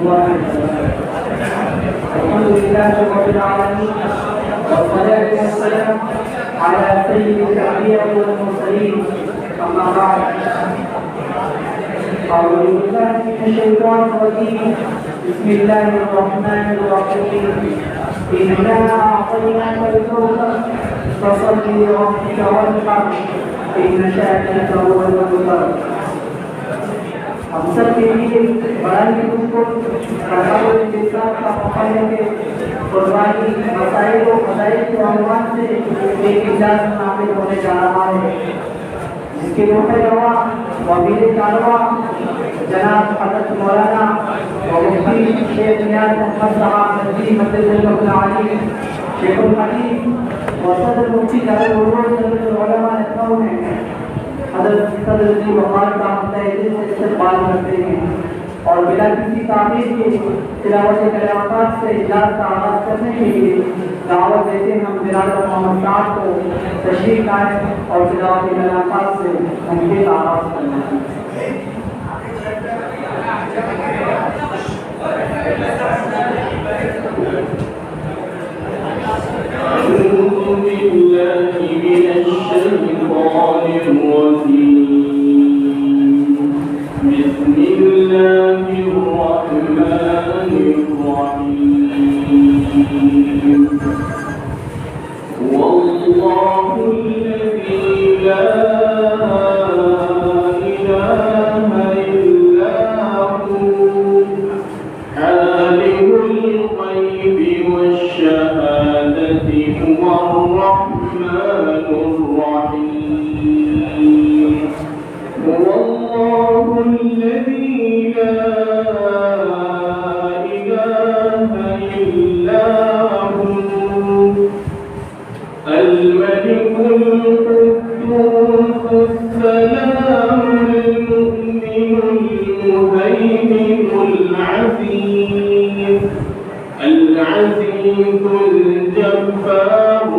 الله وبركاته. الحمد لله رب العالمين والصلاة والسلام على سيد الأنبياء والمرسلين. أما بعد، أعوذ بالله من الشيطان الرجيم. بسم الله الرحمن الرحيم. إنا أعطيناك الكوثر فصل لربك وانحر إن شانئك هو الأبتر. ہم سب کے لیے بڑائی کو تحول کے ساتھ کا موقع ہے کہ قربانی مسائل و فضائل کے عنوان سے ایک اجلاس نامل ہونے جا رہا ہے، جس کے موقع رواں وزیر کارواں جناب حضرت مولانا و مفتی شیخ نیاز احمد صاحب ندوی مدد العالی شیخ الحدیث و صدر مفتی دارالعلوم صدر العلماء لکھنؤ ہیں حضرت صدر کی وفات کا ہفتہ دل سے استقبال کرتے ہیں اور بلا کسی تعمیر کے تلاوت کلمات سے اجلاس کا آغاز کرنے کے لیے دعوت دیتے ہیں ہم برادر محمد صاحب کو تشریف لائیں اور تلاوت کلمات سے ان کے آغاز کرنا ہے. أعوذ بالله من الشيطان الرجيم. بسم الله الرحمن الرحيم. والله الذي لا إله إلا هو عالم الغيب والشهادة هو الرحمن الرحيم. هو الله الذي لا إله إلا هو الملك القدوس السلام المؤمن المهيمن العزيز الجبار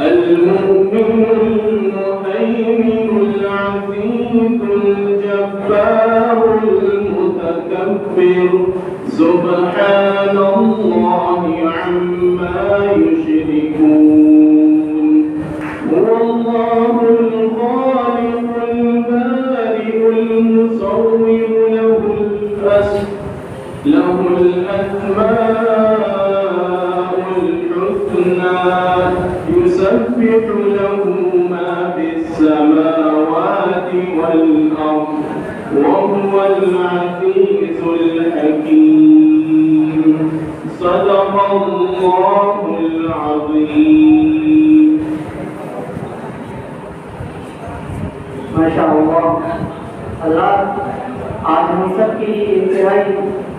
المؤمن المهيمن العزيز الجبار المتكبر سبحان الله عما يشركون. هو الله الخالق البارئ المصور له الأسماء الحسنى يسبح له ما في السماوات والأرض وهو العزيز الحكيم. صدق الله العظيم. ما شاء الله. اللہ آج ہم سب کے لیے انتہائی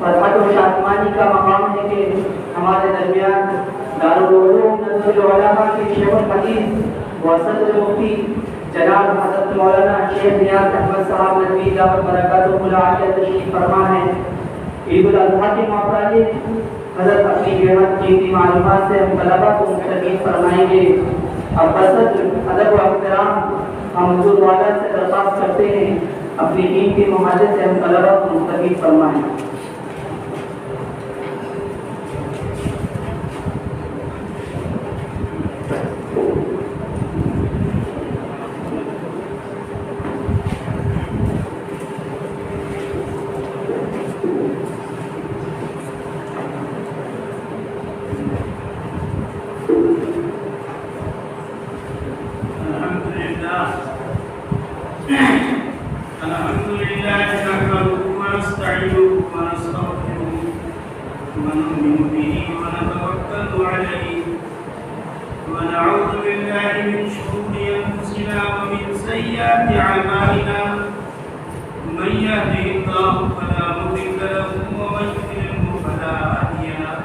فرحت و شادمانی کا مقام ہے کہ ہمارے درمیان دارالعلوم ندوی العلماء کے شیخ الحدیث و صدر مفتی جناب حضرت مولانا شیخ نیاز احمد صاحب ندوی دعوت برکاتہ العالیہ تشریف فرما ہے. عید الاضحیٰ کے موقع پر حضرت اپنی بےحد قیمتی معلومات سے ہم طلبہ کو مستفید فرمائیں گے. اب بصدر ادب و احترام ہم حضور والا سے درخواست کرتے ہیں اپنی قیمتی محاضر سے ہم طلبہ کو مستفید فرمائیں. الحمد لله نحمده ونستعينه ونستغفره ونؤمن به ونتوكل عليه ونعوذ بالله من شرور انفسنا ومن سيئات اعمالنا. من يهده الله فلا مضل له ومن يضلل فلا هادي له.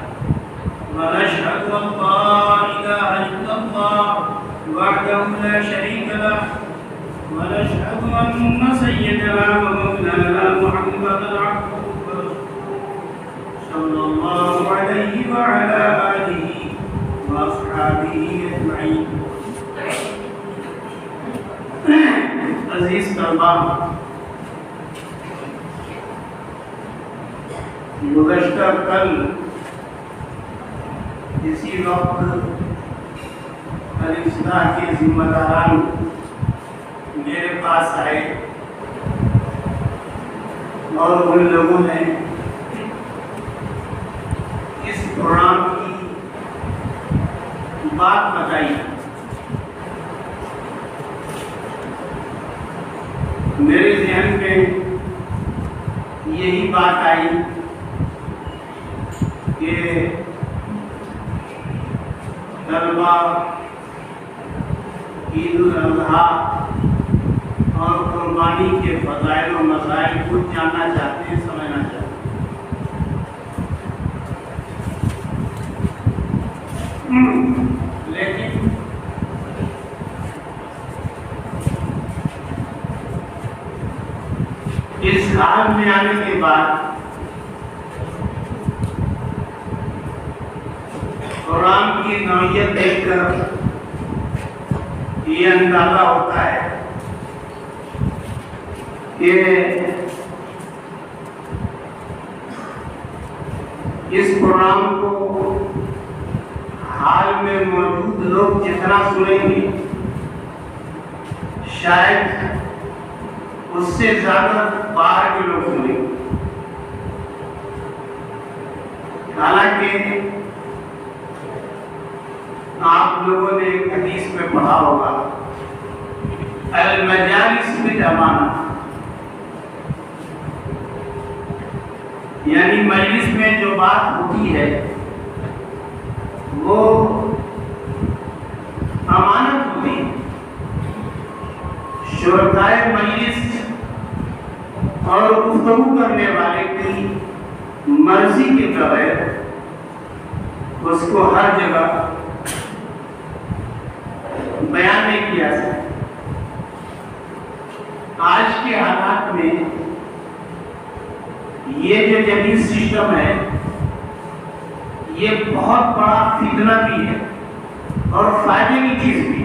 ونشهد ان لا اله الا الله وحده لا شريك له ونشهد أن سيدنا ومولانا محمدا عبده ورسوله صلى الله عليه وعلى آله وأصحابه أجمعين. عزیز طلباء، گزشتہ کل اسی وقت الاصلاح کے ذمہ داران میرے پاس آئے اور ان لوگوں نے اس پروگرام کی بات بتائی. میرے ذہن میں یہی بات آئی کہ طلبا عید الاضحیٰ اور قربانی کے فضائل و مسائل کچھ جاننا چاہتے ہیں, سمجھنا چاہتے ہیں, لیکن اس حال میں آنے کے بعد قرآن کی نوعیت دیکھ کر یہ اندازہ ہوتا ہے کہ اس قرآن کو حال میں موجود لوگ جتنا سنیں گے شاید اس سے زیادہ باہر کے لوگ سنیں گے. حالانکہ آپ لوگوں نے ایک حدیث میں پڑھا ہوگا المجالس بالامانہ, یعنی مجلس میں جو بات ہوتی ہے وہ امانت ہوتی ہے. شرکائے مجلس اور گفتگو کرنے والے کی مرضی کے بغیر اس کو ہر جگہ بیان نہیں کیا سکتا. آج کے حالات میں یہ جو جدید سسٹم ہے یہ بہت بڑا فتنہ بھی ہے اور فائدے کی چیز بھی.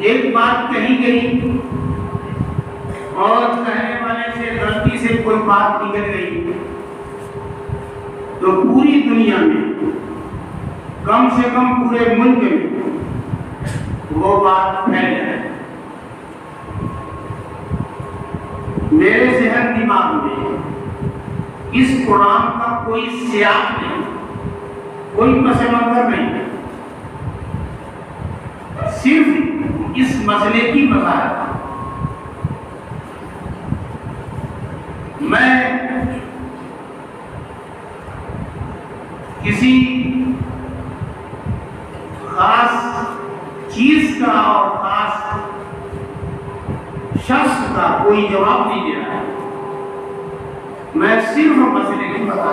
ایک بات کہی گئی اور کہنے والے سے غلطی سے کوئی بات نکل گئی تو پوری دنیا میں کم سے کم پورے ملک میں وہ بات پھیل جائے. میرے ذہن دماغ میں اس قرآن کا کوئی سیاق نہیں, کوئی پس منظر نہیں, صرف اس مسئلے کی وضاحت. میں کسی خاص چیز کا اور خاص شخص کا کوئی جواب نہیں دے رہا ہے, میں صرف مسئلے کی بتا.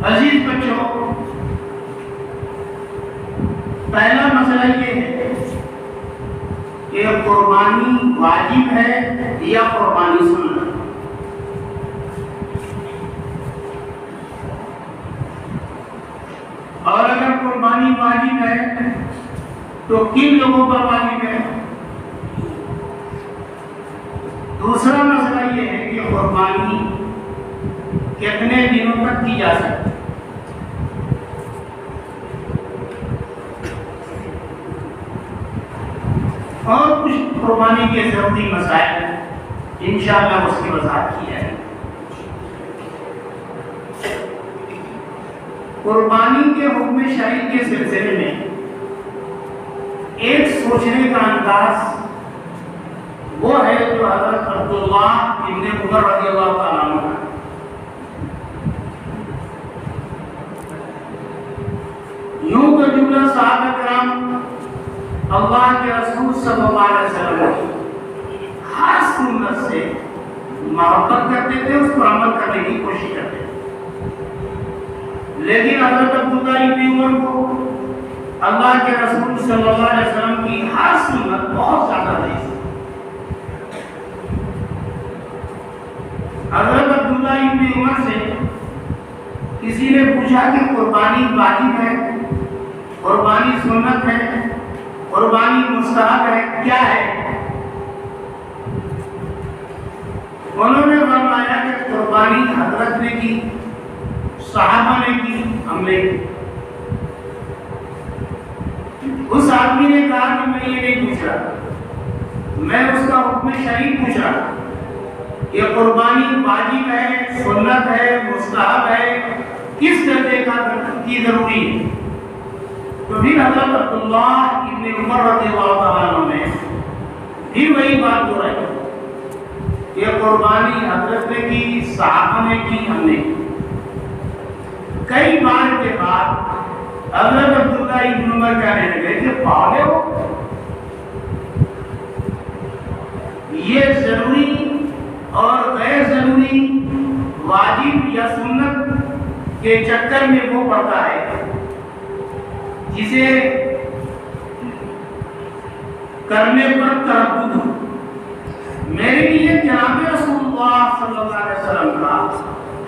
عزیز بچوں, پہلا مسئلہ یہ ہے کہ قربانی واجب ہے یا قربانی سنت. اور اگر قربانی واجب ہے تو کن لوگوں پر واجب ہے. دوسرا مسئلہ یہ ہے کہ قربانی کتنے دنوں تک کی جا سکتی ہے. اور کچھ قربانی کے ضروری مسائل انشاءاللہ اس کی وضاحت کی ہے. قربانی کے حکم شرعی کے سلسلے میں ایک سوچنے کا انداز وہ ہے جو حضرت عبداللہ ابن عمر رضی اللہ تعالیٰ عنہ ہے. یوں کہ جملہ صحابہ کرام اللہ کے رسول صلی اللہ علیہ وسلم کی ہر سنت سے محبت کرتے تھے, اس پر عمل کرنے کی کوشش کرتے تھے. لیکن حضرت عبداللہ ابن عمر کو اللہ کے رسول صلی اللہ علیہ وسلم کی ہر سنت بہت زیادہ عزیز ہے. حضرت عبداللہ ابن عمر سے کسی نے پوچھا کہ قربانی واجب ہے, قربانی سنت ہے, قربانی مستحب ہے کیا ہے؟ انہوں نے فرمایا کہ قربانی حضرت نے کی، صحابہ نے کی، ہم نے کی۔ اس آدمی نے کہا کہ میں یہ نہیں پوچھ رہا، میں اس کا حکم شرعی پوچھ رہا کہ قربانی واجب ہے، سنت ہے، مستحب ہے، کس درجے کی ضروری ہے؟ تو پھر حضرت عبداللہ ابن عمر رضی اللہ تعالیٰ عنہ نے پھر وہی بات دہرائی کہ قربانی حضرت نے کی، صحابہ نے کی، ہم نے کی۔ کئی بار کے بعد حضرت عبداللہ ابن عمر کہنے لگے کہ پاگل ہو، یہ ضروری اور غیر ضروری، واجب یا سنت کے چکر میں وہ پڑتا ہے جسے کرنے پر تردد ہو۔ میرے لیے جناب رسول اللہ صلی اللہ علیہ وسلم کا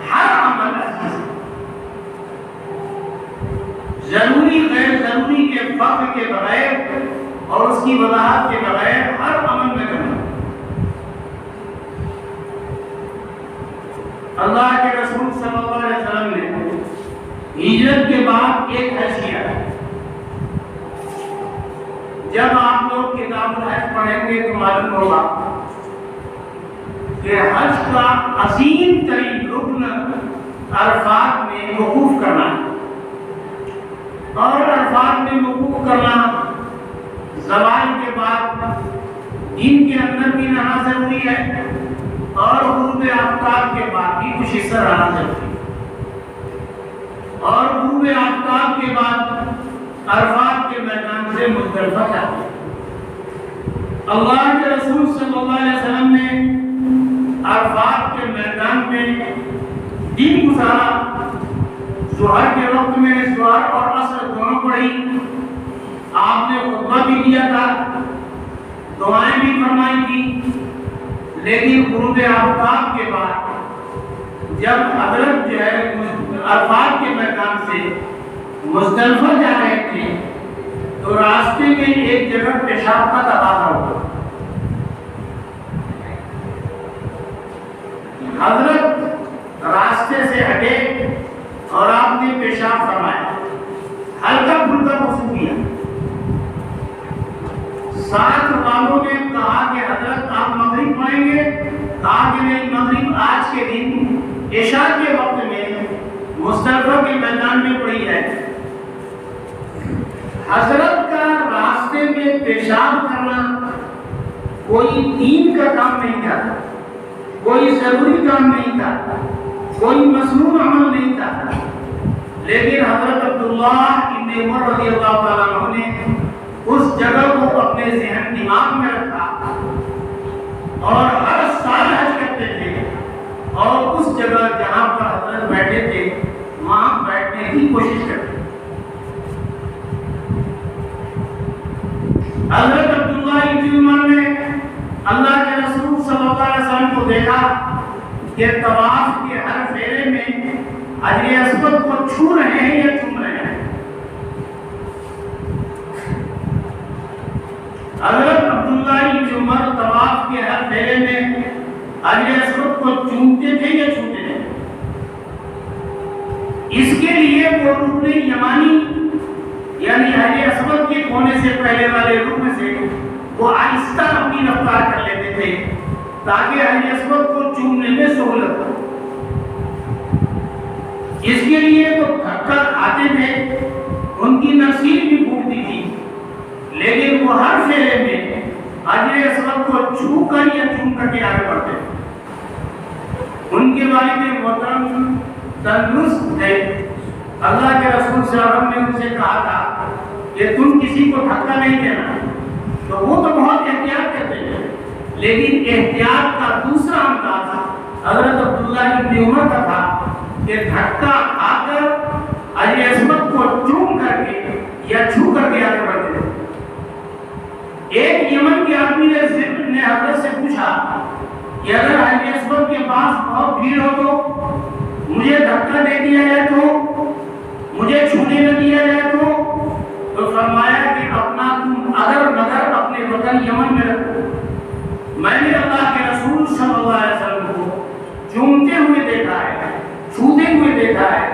ہر عمل عزیز ہے، ضروری غیر ضروری کے فرق کے بغیر اور اس کی وضاحت کے بغیر ہر عمل میں کرنا۔ اللہ کے رسول صلی اللہ علیہ وسلم نے ہجرت کے بعد ایک حج کیا۔ جب آپ لوگ کتاب الحج پڑھیں گے تو معلوم ہوگا کہ حج کا عظیم ترین رکن عرفات میں وقوف کرنا ہے، اور عرفات میں وقوف کرنا زوال کے بعد دن کے اندر بھی رہنا ضروری ہے، اور غروب آفتاب کے بعد بھی کچھ حصہ رہنا ضروری ہے، اور غروب آفتاب کے بعد عرفات کے میدان سے مزدلفہ جاتے ہیں۔ اللہ کے رسول صلی اللہ علیہ وسلم نے عرفات کے میدان میں دن گزارا، ظہر کے وقت میں ظہر اور عصر دونوں پڑھی، آپ نے خطبہ بھی دیا تھا، دعائیں بھی فرمائی تھی، لیکن غروب آفتاب کے بعد جب حضرت جو ہے عرفات کے میدان سے مزدلفہ جا رہے تھے تو راستے میں ایک جگہ پیشاب کا تقاضا ہوا۔ حضرت راستے سے ہٹے اور آپ نے پیشاب فرمایا، ہلکا پھلکا وضو کیا۔ ساتھ والوں نے کہا کہ حضرت آپ مغرب پڑھیں گے؟ کہا کہ نہیں، مغرب آج کے دن عشاء کے وقت میں مزدلفہ کے میدان میں پڑھی ہے۔ حضرت کا راستے میں پیشاب کرنا کوئی دین کا کام نہیں تھا، کوئی ضروری کام نہیں تھا، کوئی مسنون عمل نہیں تھا، لیکن حضرت عبداللہ ابن عمر رضی اللہ تعالیٰ عنہ نے اس جگہ کو اپنے ذہن دماغ میں رکھا اور ہر سال حج کرتے تھے، اور اس جگہ جہاں پر حضرت بیٹھے تھے وہاں بیٹھنے کی کوشش کرتے تھے۔ حضرت عبداللہ ابن عمر نے اللہ کے رسول صلی اللہ علیہ وسلم کو دیکھا کہ طواف کے ہر پھیرے میں حجر اسود کو چھو رہے ہیں یا چوم رہے ہیں۔ حضرت عبداللہ ابن عمر طواف کے ہر پھیرے میں حجر اسود کو چومتے تھے یا چھوتے تھے؟ اس کے لیے وہ رکن یمانی یعنی حجر اسود کے کونے سے پہلے والے رکن سے وہ آہستہ اپنی رفتار کر لیتے تھے تاکہ حجر اسود کو چومنے میں سہولت ہو۔ اس کے لیے وہ دھکا کھاتے تھے، ان کی نفسیت بھی پھوٹتی تھی، لیکن وہ ہر پھیرے میں حجر اسود کو چھو کر یا چوم کر کے آگے بڑھتے تھے۔ ان کے والد محترم تندرست تھے، اللہ کے رسول صلی اللہ علیہ وسلم نے ان سے کہا تھا کہ تم کسی کو دھکا نہیں دینا، تو وہ تو بہت احتیاط کرتے تھے، لیکن احتیاط کا دوسرا انداز حضرت عبداللہ ابن عمر کا تھا کہ دھکا کھا کر حجر اسود کو چوم کر کے یا چھو کر کے آگے بڑھتے تھے۔ ایک یمن کے آدمی نے حضرت سے پوچھا کہ اگر حجر اسود کے پاس بہت بھیڑ ہو تو مجھے دھکا دے دیا جائے تو، مجھے چھونے نہ دیا جائے تو فرمایا کہ اپنا تم اگر برتن یمن میں رکھو. میں نے اللہ کے رسول صلی اللہ علیہ وسلم کو چومتے ہوئے دیکھا ہے, چھوتے ہوئے دیکھا ہے.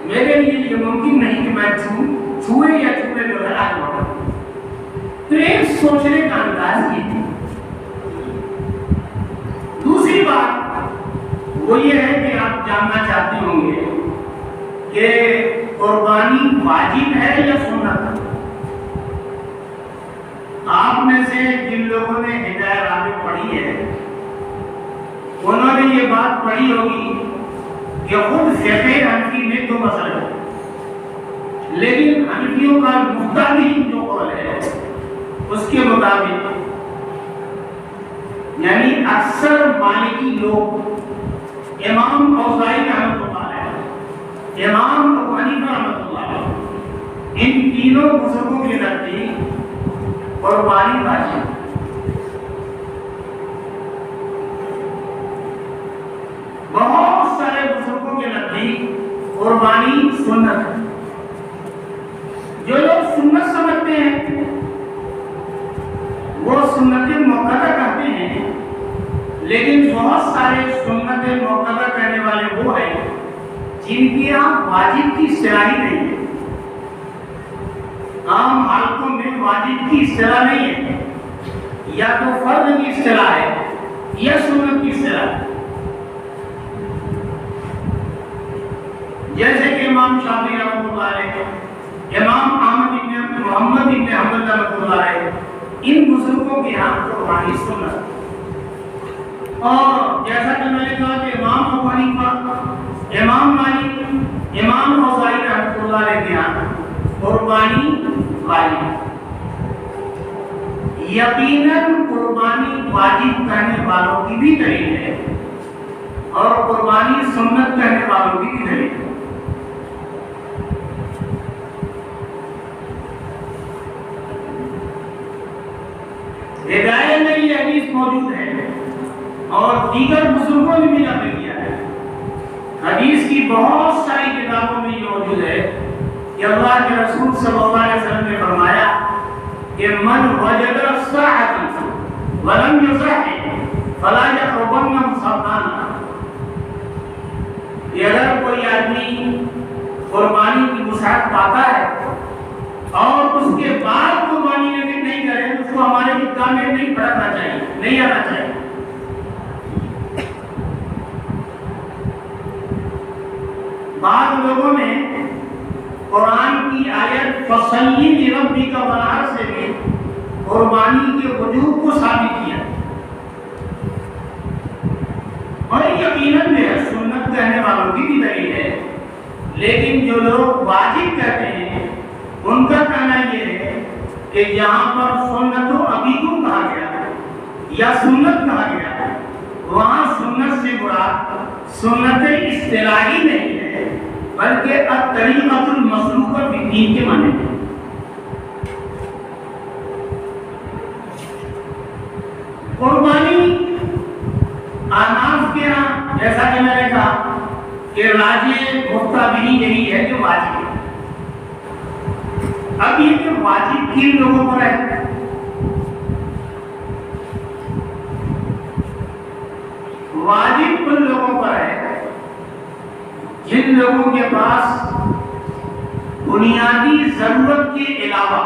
میرے لیے یہ ممکن نہیں کہ میں چھوئے یا چھوئے جو ہے آج بڑھا. تو ایک سوچنے کا انداز یہ ہے. دوسری بات وہ یہ ہے کہ آپ جاننا چاہتے ہوں گے کہ قربانی واجب ہے یا سنت. آپ میں سے جن لوگوں نے ہدایہ رابع پڑھی ہے انہوں نے یہ بات پڑھی ہوگی کہ خود فقہ حنفی میں دو مسئلے ہیں, لیکن حنفیوں کا مختلف جو قول ہے اس کے مطابق یعنی اکثر مالکی لوگ, امام اوزاعی رحمۃ اللہ علیہ, امام ابو حنیفہ رحمۃ اللہ علیہ, ان تینوں بزرگوں کے نزدیک قربانی واجب. بہت سارے بزرگوں کے نزدیک قربانی سنت ہے. جو لوگ سنت سمجھتے ہیں وہ سنت موقدہ کہتے ہیں, لیکن بہت سارے سنت موقدہ کہنے والے وہ ہیں جن کی یہاں واجب کی اصطلاح نہیں ہے. عام حالتوں میں واجب کی اصطلاح نہیں ہے, یا تو فرض کی اصطلاح ہے یا سنت کی اصطلاح ہے. جیسے کہ امام شافعی رحمۃ اللہ علیہ, امام احمد بن محمد بن حنبل رحمۃ اللہ علیہ, ان بزرگوں کے یہاں قربانی سنت. اور جیسا کہ میں نے کہا کہ امام ابو حنیفہ, امام مالک, امام اوزاعی رحمۃ اللہ علیہ کے یہاں قربانی واجب. یقیناً قربانی واجب کہنے والوں کی بھی دلیل ہے اور قربانی سنت کہنے والوں کی بھی دلیل ہے. ہدایت میں یہ حدیث موجود ہے اور دیگر بزرگوں نے بھی نقل کیا ہے. حدیث کی بہت ساری کتابوں میں یہ موجود ہے کہ اللہ کے رسول صلی اللہ علیہ وسلم نے فرمایا کہ من وجد الساعۃ ولم یصح فلا یقربن مصابانا. کہ اگر کوئی آدمی قربانی کی وسعت پاتا ہے اور اس کے بعد قربانی نہیں کرے تو اس کو ہمارے عیدگاہ میں نہیں پڑھنا چاہیے, نہیں آنا چاہیے. بعض لوگوں نے قرآن کی آیت فصلی لربک وانحر سے بھی قربانی کے وجوب کو ثابت کیا, اور یقیناً سنت کہنے والوں کی بھی دلیل ہے. لیکن جو لوگ واجب کہتے ہیں ان کا کہنا یہ ہے کہ جہاں پر سنت و عقیدہ کہا گیا یا سنت کہا گیا وہاں سنت سے مراد سنت اصطلاحی نہیں ہے بلکہ الطریقۃ المسلوکہ فی الدین کے معنی ہے. قربانی احناف کے یہاں جیسا کہ میں نے کہا کہ راجح مفتابی یہی ہے کہ واجب ہے. اب یہ کہ واجب کن لوگوں پر ہے؟ واجب ان لوگوں پر ہے جن لوگوں کے پاس بنیادی ضرورت کے علاوہ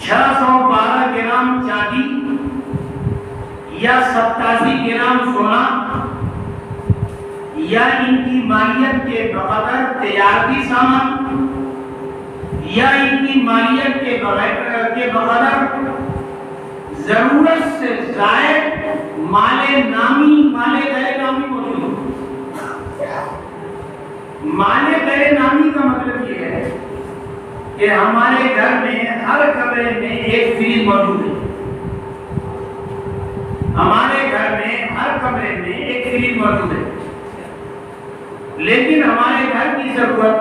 612 گرام چاندی یا 87 گرام سونا یا ان کی مالیت کے بقدر تجارتی سامان یا ان کی مالیت کے بقدر ضرورت سے زائد مال نامی مال غیر نامی موجود ہے. مال غیر نامی کا مطلب یہ ہے کہ ہمارے گھر میں ہر کمرے میں ایک فریج موجود ہے. ہمارے گھر میں ہر کمرے میں ایک فریج موجود ہے, لیکن ہمارے گھر کی ضرورت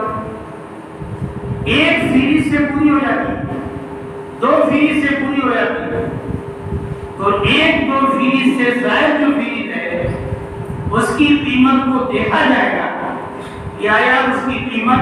ایک فریج سے پوری ہو جاتی ہے, 2 فریج سے پوری ہو جاتی ہے. تو 1-2 فریج سے زائد جو فریج ہے اس کی قیمت کو دیکھا جائے گا کہ آیا اس کی قیمت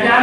4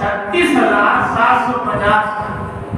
36,750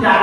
4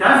10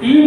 3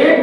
1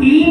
3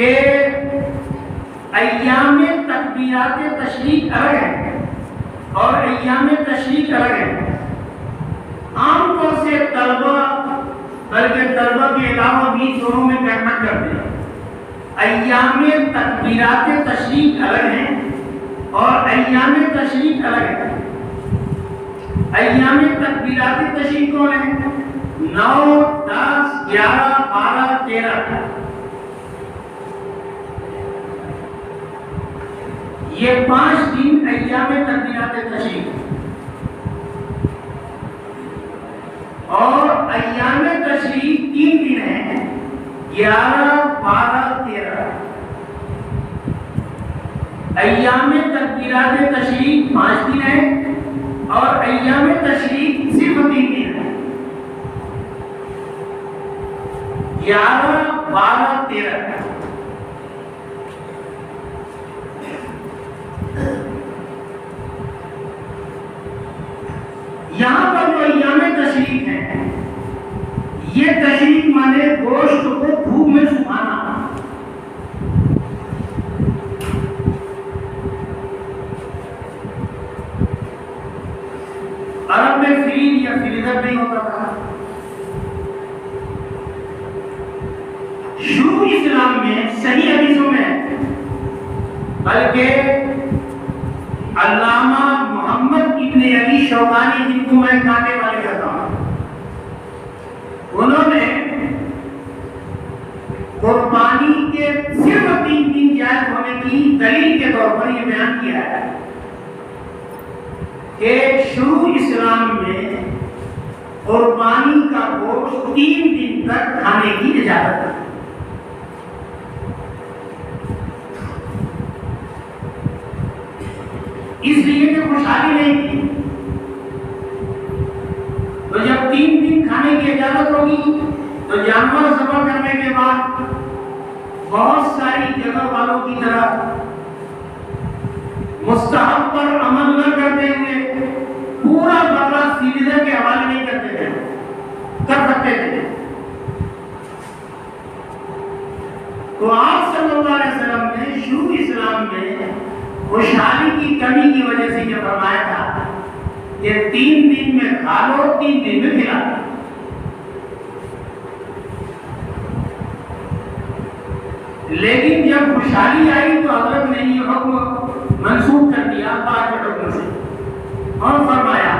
کہ ایام تکبیرات تشریق الگ ہیں اور ایام تشریق الگ ہیں. عام طور سے طلبہ بلکہ طلبہ کے علاوہ بھی دونوں میں فرق کرتے ہیں. ایام تکبیرات تشریق الگ ہیں اور ایام تشریق الگ ہیں. ایام تکبیرات تشریق کون ہیں؟ 9 10 11 12 13. یہ 5 دن ایام تکبیرات تشریق اور ایام تشریق 3 دن ہیں 11 12 13. ایام تکبیرات تشریق 5 دن ہیں اور ایام تشریق صرف 3 دن ہیں 11 12 13. یہاں پر جو ایام تشریق ہیں یہ تشریق مانے گوشت کو دھوپ میں سکھانا. عرب میں فریز یا فریزر نہیں ہوتا تھا. شروع اسلام میں صحیح حدیثوں میں بلکہ علامہ محمد ابن علی شوکانی جن کو میں کانٹے والے کہتا ہوں انہوں نے قربانی کے صرف 3 دن جائز ہونے کی دلیل کے طور پر یہ بیان کیا ہے کہ شروع اسلام میں قربانی کا گوشت 3 دن تک کھانے کی اجازت ہے. اس لیے کہ خوشحالی نہیں تھی تو جب 3 دن کھانے کی اجازت ہوگی تو جانور ذبح کرنے کے بعد بہت ساری جگہ والوں کی طرح مستحب پر عمل نہ کرتے ہوئے پورا بکرا فریزر کے حوالے نہیں کرتے تھے کر سکتے تھے. تو آپ صلی اللہ علیہ وسلم نے شروع اسلام میں خوشحالی کی کمی کی وجہ سے یہ فرمایا تھا کہ 3 دن میں کھا لو 3 دن میں کھلا لو. لیکن جب خوشحالی آئی تو حضرت نے یہ حکم منسوخ کر دیا بعد کے حکم سے اور فرمایا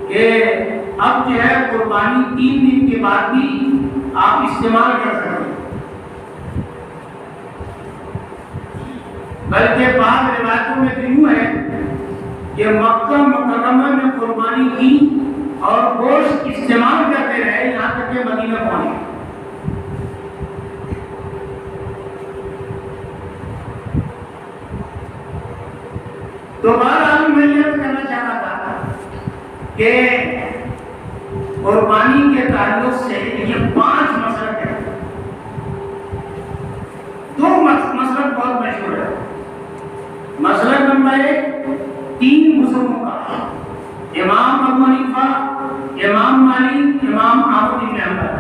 کہ اب جو ہے قربانی 3 دن کے بعد بھی آپ استعمال کر سکتے ہیں. بلکہ بعض روایتوں میں تو یوں ہے کہ مکہ مکرمہ میں قربانی کی اور گوشت استعمال کرتے رہے یہاں تک کہ مدینہ پہنچے. تو بہرحال میں یہ کہنا چاہتا تھا کہ قربانی کے تعلق سے یہ 5 مسلک ہیں. 2 مسلک بہت مشہور ہے. مسلک نمبر 1 3 بزرگوں کا امام ابو حنیفہ امام مالک امام احمد بن حنبل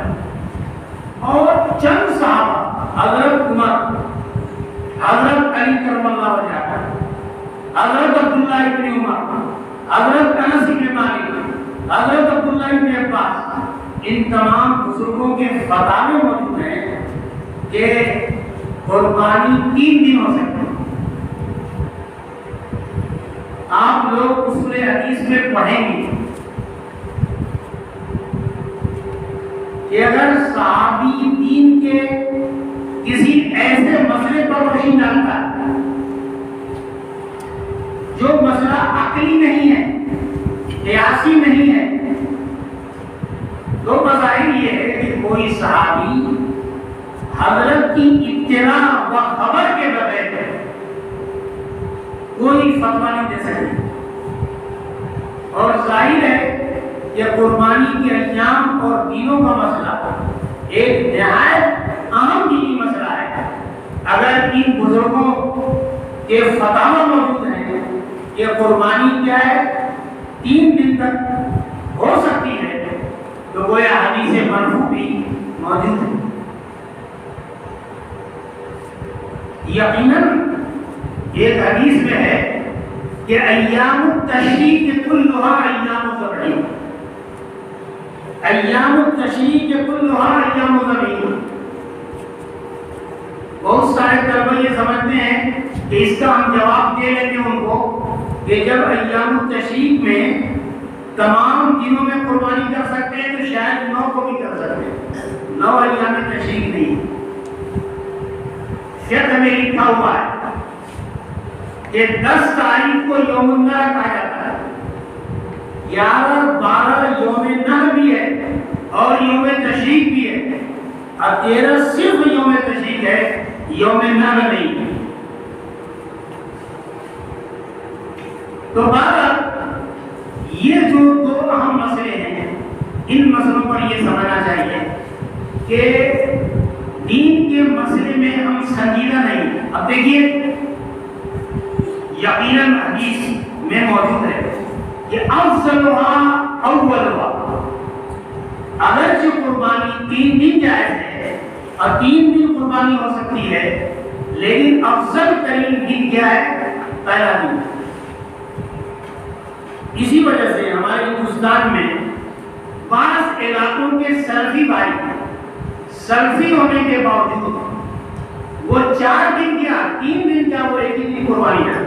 اور چند صحابہ حضرت عمر حضرت علی کرم اللہ وجہہ حضرت عبداللہ ابن عمر حضرت انس بن مالک حضرت عبداللہ ابن عباس. ان تمام بزرگوں کے فتاوے موجود ہیں کہ قربانی 3 دن ہو سکتے ہیں. آپ لوگ اصول حدیث میں پڑھیں گے کہ اگر صحابی دین کے کسی ایسے مسئلے پر روشنی ڈالتا ہے جو مسئلہ عقلی نہیں ہے قیاسی نہیں ہے تو بظاہر یہ ہے کہ کوئی صحابی حضرت کی اطلاع و خبر کے بغیر کوئی فتویٰ نہیں دے سکتے. اور ظاہر ہے کہ قربانی کے ایام اور دینوں کا مسئلہ ایک نہایت اہم دینی مسئلہ ہے. اگر ان بزرگوں کے فتاوی موجود ہیں کہ قربانی کیا ہے 3 دن تک ہو سکتی ہے تو گویا حدیث مرفوع بھی موجود ہے. یقیناً ایک حدیث میں ہے کہ ایام التشریق کلھا ایام ذبح، ایام التشریق کلھا ایام ذبح۔ بہت سارے طلبہ یہ سمجھتے ہیں کہ اس کا ہم جواب دے لیتے ہیں ان کو کہ جب ایام التشریق میں تمام دنوں میں قربانی کر سکتے ہیں تو شاید 9 کو بھی کر سکتے ہیں، 9 ایام تشریق نہیں۔ فقہ میں لکھا ہوا ہے کہ 10 تاریخ کو یوم النحر کہا جاتا ہے، 11 12 یوم نحر بھی ہے اور یوم تشریق بھی ہے، اور 13 صرف یوم تشریق ہے، یوم نحر نہیں۔ تو بہرحال یہ جو 2 اہم مسئلے ہیں، ان مسئلوں پر یہ سمجھنا چاہیے کہ دین کے مسئلے میں ہم سنجیدہ نہیں۔ اب دیکھیے یقیناً حدیث میں موجود ہے کہ افضلھا اولھا، اگرچہ قربانی 3 دن جائز ہے اور 3 دن قربانی ہو سکتی ہے، لیکن افضل ترین دن کیا ہے؟ پہلا دن۔ اسی وجہ سے ہمارے ہندوستان میں بعض علاقوں کے سلفی بھائی سلفی ہونے کے باوجود وہ 4 دن کیا 3 دن کیا وہ ایک ہی دن قربانی ہے۔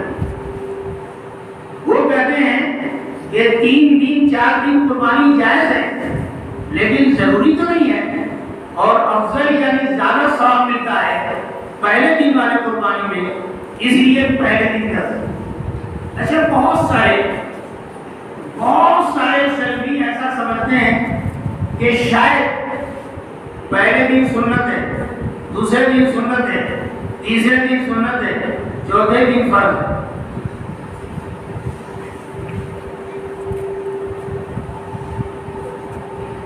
وہ کہتے ہیں کہ 3 دن 4 دن قربانی جائز ہے، لیکن ضروری تو نہیں ہے، اور افضل یعنی زیادہ ثواب ملتا ہے پہلے دن والے قربانی میں، اس لیے پہلے دن کر سکتے۔ اچھا بہت سارے سلفی ایسا سمجھتے ہیں کہ شاید پہلے دن سنت ہے، دوسرے دن سنت ہے، تیسرے دن سنت ہے، چوتھے دن فرض ہے۔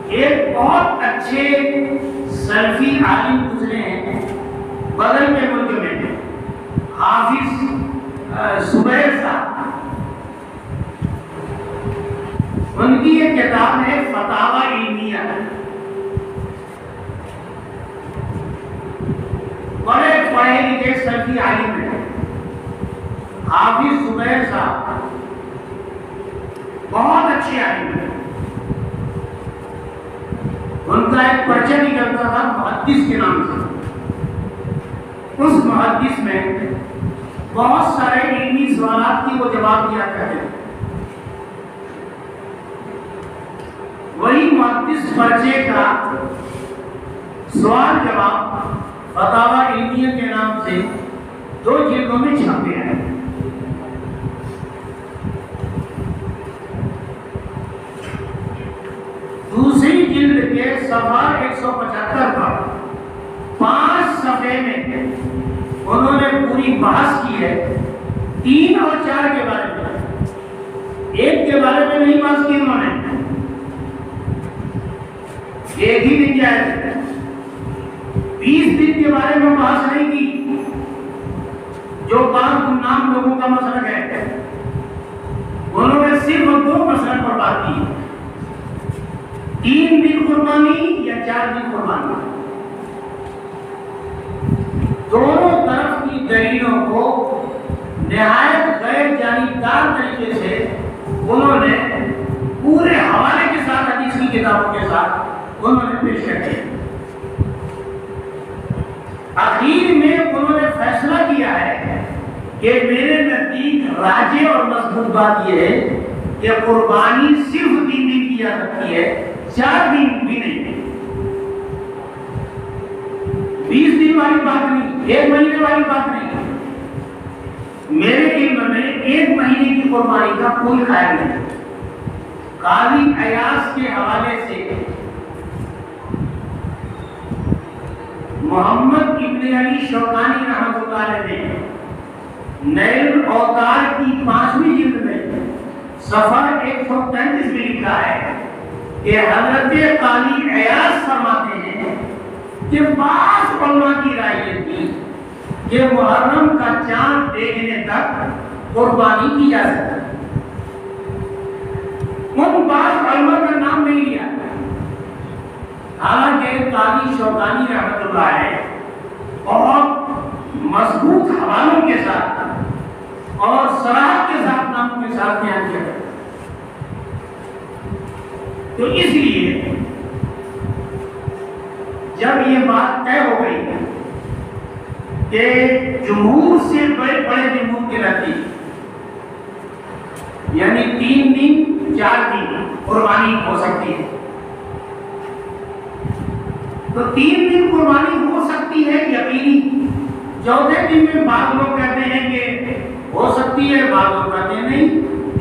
ایک بہت اچھے سلفی عالم گزرے ہیں بدل کے ملک میں، حافظ زبیر صاحب، ان کی ایک کتاب ہے فتاوی علمیہ، بڑے پڑھے لکھے سلفی عالم ہیں حافظ زبیر صاحب، بہت اچھے عالم ہیں۔ ان کا ایک پرچہ نکلتا تھا محدث کے نام سے، اس محدث میں بہت سارے علمی سوالات کی وہ جواب دیا کرتے تھے۔ وہی محدث پرچے کا سوال جواب فتاوی علمیہ کے نام سے 2 جلدوں میں چھپ گیا ہے۔ دوسری جلد کے صفحہ 175 پر 5 صفحے میں انہوں نے پوری بحث کی ہے 3 اور 4 کے بارے میں، ایک کے بارے میں نہیں بحث کی انہوں نے، ایک ہی دن جائز ہے، 20 دن کے بارے میں بحث نہیں کی جو بعض گمنام لوگوں کا مسلک ہے، انہوں نے صرف 2 مسلک پر بات کی، 3 دن قربانی یا 4 دن قربانی۔ دونوں طرف کی دلیلوں کو نہایت غیر جانبدار طریقے سے انہوں نے پورے حوالے کے ساتھ حدیث کی کتابوں کے ساتھ انہوں نے پیش کر دیا۔ آخر میں انہوں نے فیصلہ کیا ہے کہ میرے نزدیک راجح اور مضبوط بات یہ ہے کہ قربانی صرف 3 دن کی جا سکتی ہے، 4 دن بھی نہیں، 20 دن والی بات نہیں، 1 مہینے والی بات نہیں۔ میرے علم میں 1 مہینے کی قربانی کا کوئی خیال نہیں۔ قاضی ایاز کے حوالے سے محمد ابن علی شوکانی رحمۃ اللہ علیہ نے نیل الاوطار کی 5ویں جلد میں صفحہ 133 میں لکھا ہے کہ حضرت قاضی ایاز فرماتے ہیں کہ بعض علماء کی رائے یہ تھی کہ محرم کا چاند دیکھنے تک قربانی کی جا سکتی ہے۔ ان بعض علماء کا نام نہیں لیا، حالانکہ قاضی شوکانی رحمۃ اللہ علیہ بہت مضبوط حوالوں کے ساتھ اور صراحت کے ساتھ نام کے ساتھ بیان کیا جائے. تو اس لیے جب یہ بات طے ہو گئی کہ جمہور سے بڑے بڑے جمہور کے نزدیک یعنی 3 دن 4 دن قربانی ہو سکتی ہے، تو 3 دن قربانی ہو سکتی ہے یقینی. چوتھے دن میں بعض لوگ کہتے ہیں کہ ہو سکتی ہے، بعض لوگ کہتے ہیں نہیں.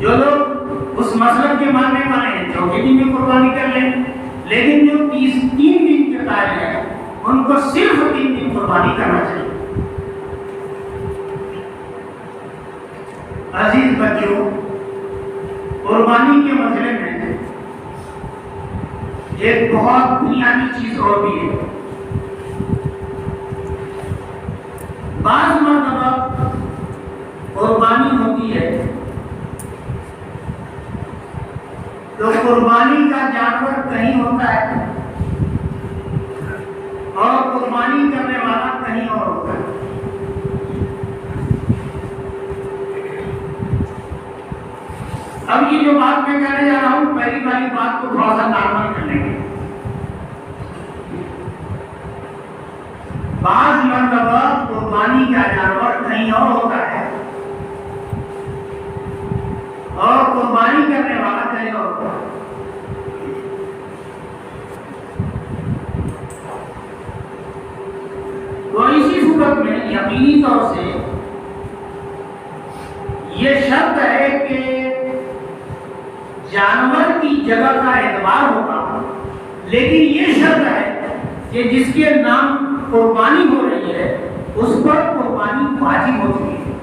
جو لوگ اس مسلک کے ماننے والے ہیں چوتھے دن میں قربانی کر لیں، لیکن جو 3 دن کے قائل ہیں ان کو صرف 3 دن قربانی کرنا چاہیے. عزیز بچوں، قربانی کے مسئلے میں ایک بہت بنیادی چیز اور بھی ہے. بعض مرتبہ قربانی ہوتی ہے تو قربانی کا جانور کہیں ہوتا ہے اور قربانی کرنے والا کہیں اور ہوتا ہے. اب یہ جو بات میں کہنے جا رہا ہوں، پہلی والی بات کو تھوڑا سا نارمل کر لیں گے. بعض مرتبہ قربانی کا جانور کہیں اور ہوتا ہے اور قربانی کرنے والا کہیں اور ہوتا ہے. تو اسی صورت میں یقینی طور سے یہ شرط ہے کہ جانور کی جگہ کا اعتبار ہوگا، لیکن یہ شرط ہے کہ جس کے نام قربانی ہو رہی ہے اس پر قربانی واجب ہو چکی ہے.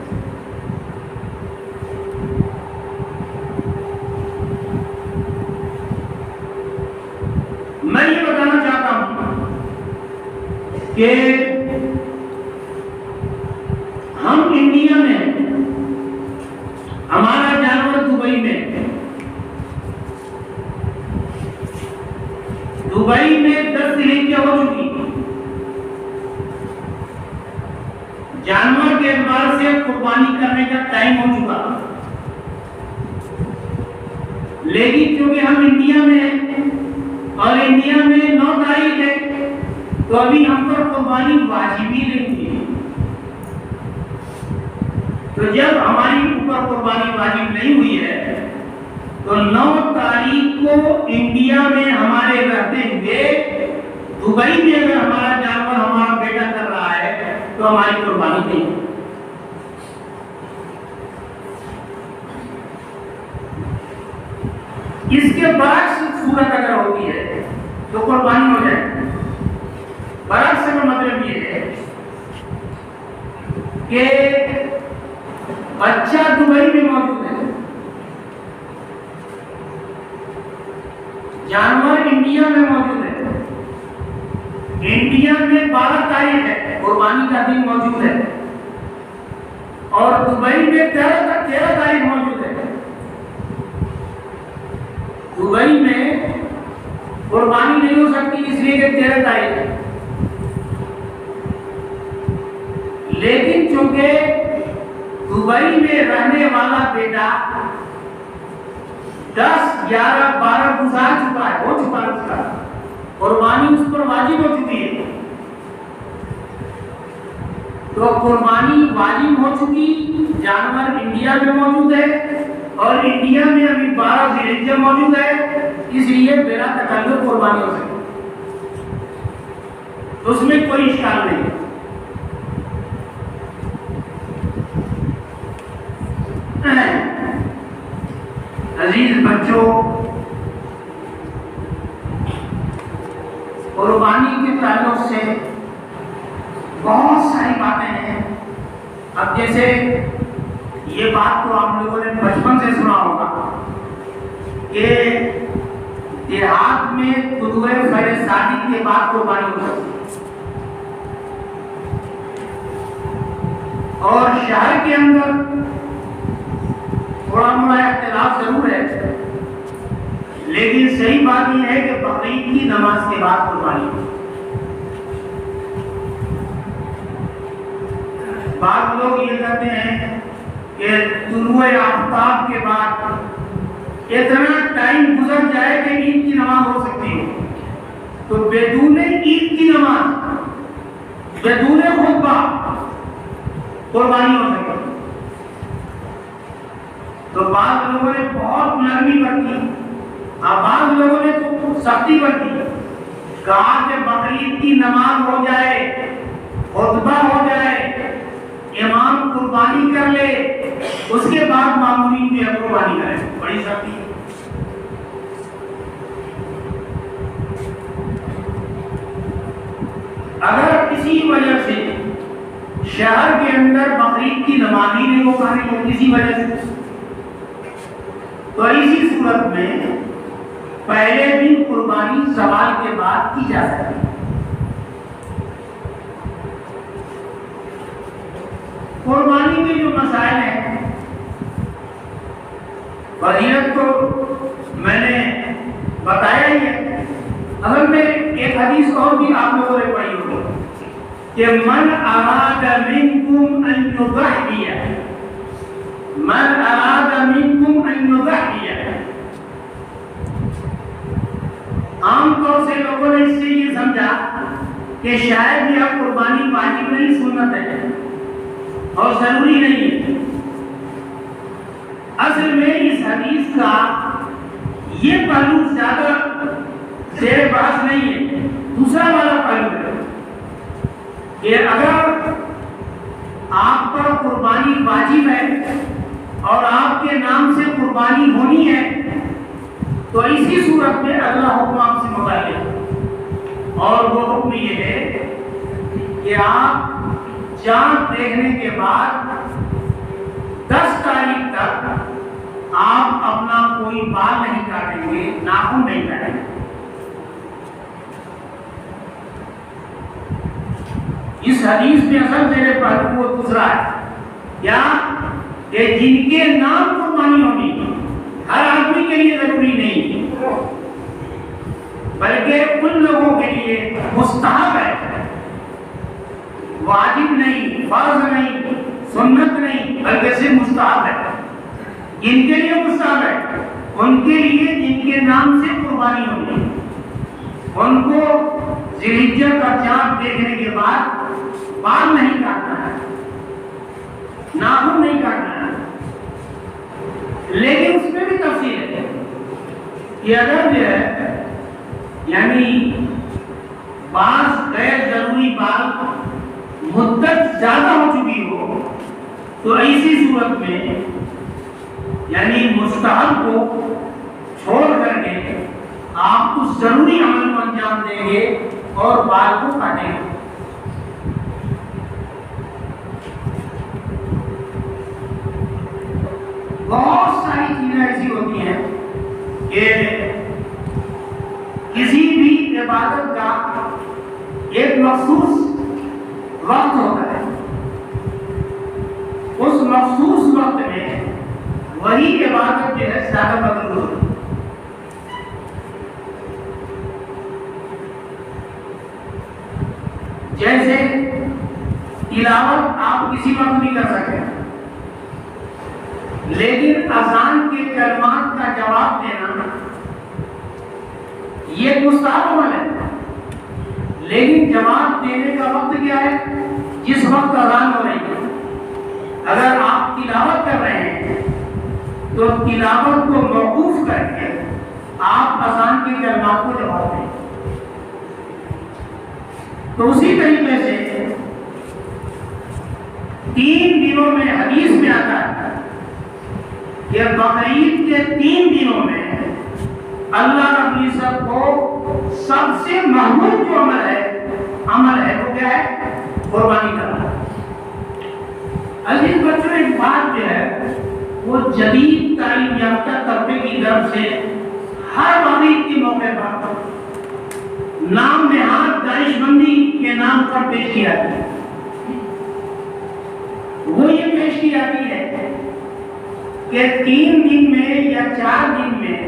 میں یہ بتانا چاہتا ہوں کہ ہم انڈیا میں ہمارا جانور دبئی میں 10 ذی ہو چکی. جانور کے اعتبار سے قربانی کرنے کا ٹائم ہو چکا، لیکن چونکہ ہم انڈیا میں ہیں اور انڈیا میں 9 تاریخ ہے تو ابھی ہم پر قربانی واجب ہی نہیں ہے. تو جب ہماری اوپر قربانی واجب نہیں ہوئی ہے تو 9 تاریخ کو انڈیا میں ہمارے رہتے ہوئے دبئی میں اگر ہمارا جانور ہمارا بیٹا کر رہا ہے تو ہماری قربانی نہیں. اس کے برعکس صورت اگر ہوتی ہے تو قربانی ہو جائے. برعکس کا مطلب یہ ہے کہ بچہ دبئی میں موجود ہے، جانور انڈیا میں موجود ہے، انڈیا میں 12 تاریخ ہے، قربانی کا دن موجود ہے، اور دبئی میں 13 تاریخ موجود ہے. دبئی میں قربانی نہیں ہو سکتی اس لیے کہ 13 تاریخ ہے، لیکن چونکہ دبئی میں رہنے والا بیٹا 10 11 12 گزار چکا ہے، ہو چکا ہے، اس کا قربانی اس پر واجب ہو چکی ہے. تو قربانی واجب ہو چکی، جانور انڈیا میں موجود ہے اور انڈیا میں ابھی 12 ذی الحجہ موجود ہے، اس لیے بلا تکلف قربانی ہو سکتی. اس میں کوئی اشکال نہیں. عزیز بچوں، قربانی کے تعلق سے بہت ساری باتیں ہیں. اب جیسے یہ بات تو آپ لوگوں نے بچپن سے سنا ہوگا کہ دیہات میں طلوع فجر صادق کے بعد قربانی ہو سکتی ہے، اور شہر کے اندر تھوڑا موڑا اختلاف ضرور ہے، لیکن صحیح بات یہ ہے کہ بقرعید کی نماز کے بعد قربانی. بعض لوگ یہ کہتے ہیں کہ طلوع آفتاب کے بعد اتنا ٹائم گزر جائے کہ عید کی نماز ہو سکتی ہے، تو بدون عید کی نماز، بدون خطبہ قربانی ہو سکتی ہے۔ تو بعض لوگوں نے بہت نرمی برتی، بعض لوگوں نے تو سختی برتی، کہا کہ بقرعید کی نماز ہو جائے، خطبہ ہو جائے، امام قربانی کر لے، اس کے بعد معمولین بھی قربانی کرے۔ بڑی سختی ہے۔ اگر کسی وجہ سے شہر کے اندر بقرعید کی نماز ہی نہیں ہو پا رہی ہے کسی وجہ سے، تو اسی صورت میں پہلے دن قربانی زوال کے بعد کی جا سکتی ہے۔ قربانی کے جو مسائل ہیں، فضیلت تو میں نے بتایا ہی ہے۔ اگر میں ایک حدیث اور بھی آپ لوگوں نے پڑھی ہوگی کہ من اراد منکم ان یضحی، من اراد منکم ان یضحی، عام طور سے لوگوں نے اس سے یہ سمجھا کہ شاید یہ قربانی واجب نہیں، سنت ہے اور ضروری نہیں ہے۔ اصل میں اس حدیث کا یہ پہلو زیادہ زیر بحث نہیں ہے، دوسرا والا پہلو ہے کہ اگر آپ پر قربانی واجب ہے اور آپ کے نام سے قربانی ہونی ہے، تو اسی صورت میں اللہ حکم آپ سے متعلق، اور وہ حکم یہ ہے کہ آپ چاند دیکھنے کے بعد 10 تاریخ تک آپ اپنا کوئی بال نہیں کاٹیں گے، ناخن نہیں کاٹیں گے۔ اس حدیث میں اصل میرے پہلو وہ دوسرا ہے کیا کہ جن کے نام قربانی ہونی ہر آدمی کے لیے ضروری نہیں، بلکہ ان لوگوں کے لیے مستحب ہے، واجب نہیں، فرض نہیں، سنت نہیں، بلکہ صرف مستحب ہے۔ جن کے لیے مستحب ہے ان کے لیے جن کے نام سے قربانی ہوگی، ان کو ذی الحجہ کا چاند دیکھنے کے بعد بال نہیں کاٹنا ہے، ناخن نہیں کاٹنا ہے۔ لیکن اس میں بھی تفصیل ہے کہ اگر جو ہے یعنی بعض غیر ضروری بال مدت زیادہ ہو چکی ہو، تو ایسی صورت میں یعنی مستحب کو چھوڑ کر کے آپ اس ضروری عمل کو انجام دیں گے اور بال کو کاٹیں گے۔ بہت ساری چیزیں ایسی ہوتی ہیں کہ کسی بھی عبادت کا ایک مخصوص وقت ہوتا ہے، اس مخصوص وقت میں وہی عبادت جو ہے زیادہ مقبول ہوتی ہے۔ جیسے تلاوت آپ کسی وقت نہیں کر سکتے، لیکن اذان کے کلمات کا جواب دینا یہ مستحب عمل ہے، لیکن جواب دینے کا وقت کیا ہے؟ جس وقت اذان ہو رہی ہے۔ اگر آپ تلاوت کر رہے ہیں تو تلاوت کو موقوف کر کے آپ اذان کے کلمات کو جواب دیں۔ تو اسی طریقے سے 3 دنوں میں حدیث میں آتا ہے کہ بقرعید کے 3 دنوں میں اللہ رب العزت کو سب سے محبوب جو عمل ہے وہ کیا ہے؟ قربانی کرنا۔ عزیز بچوں، ایک بات جو ہے وہ جدید تعلیم یافتہ طبقے کی طرف سے ہر بقرعید کے موقع پر نام نہاد دانش مندی کے نام پر پیش کی جاتی ہے۔ وہ یہ پیش کی جاتی ہے کہ 3 دن میں یا 4 دن میں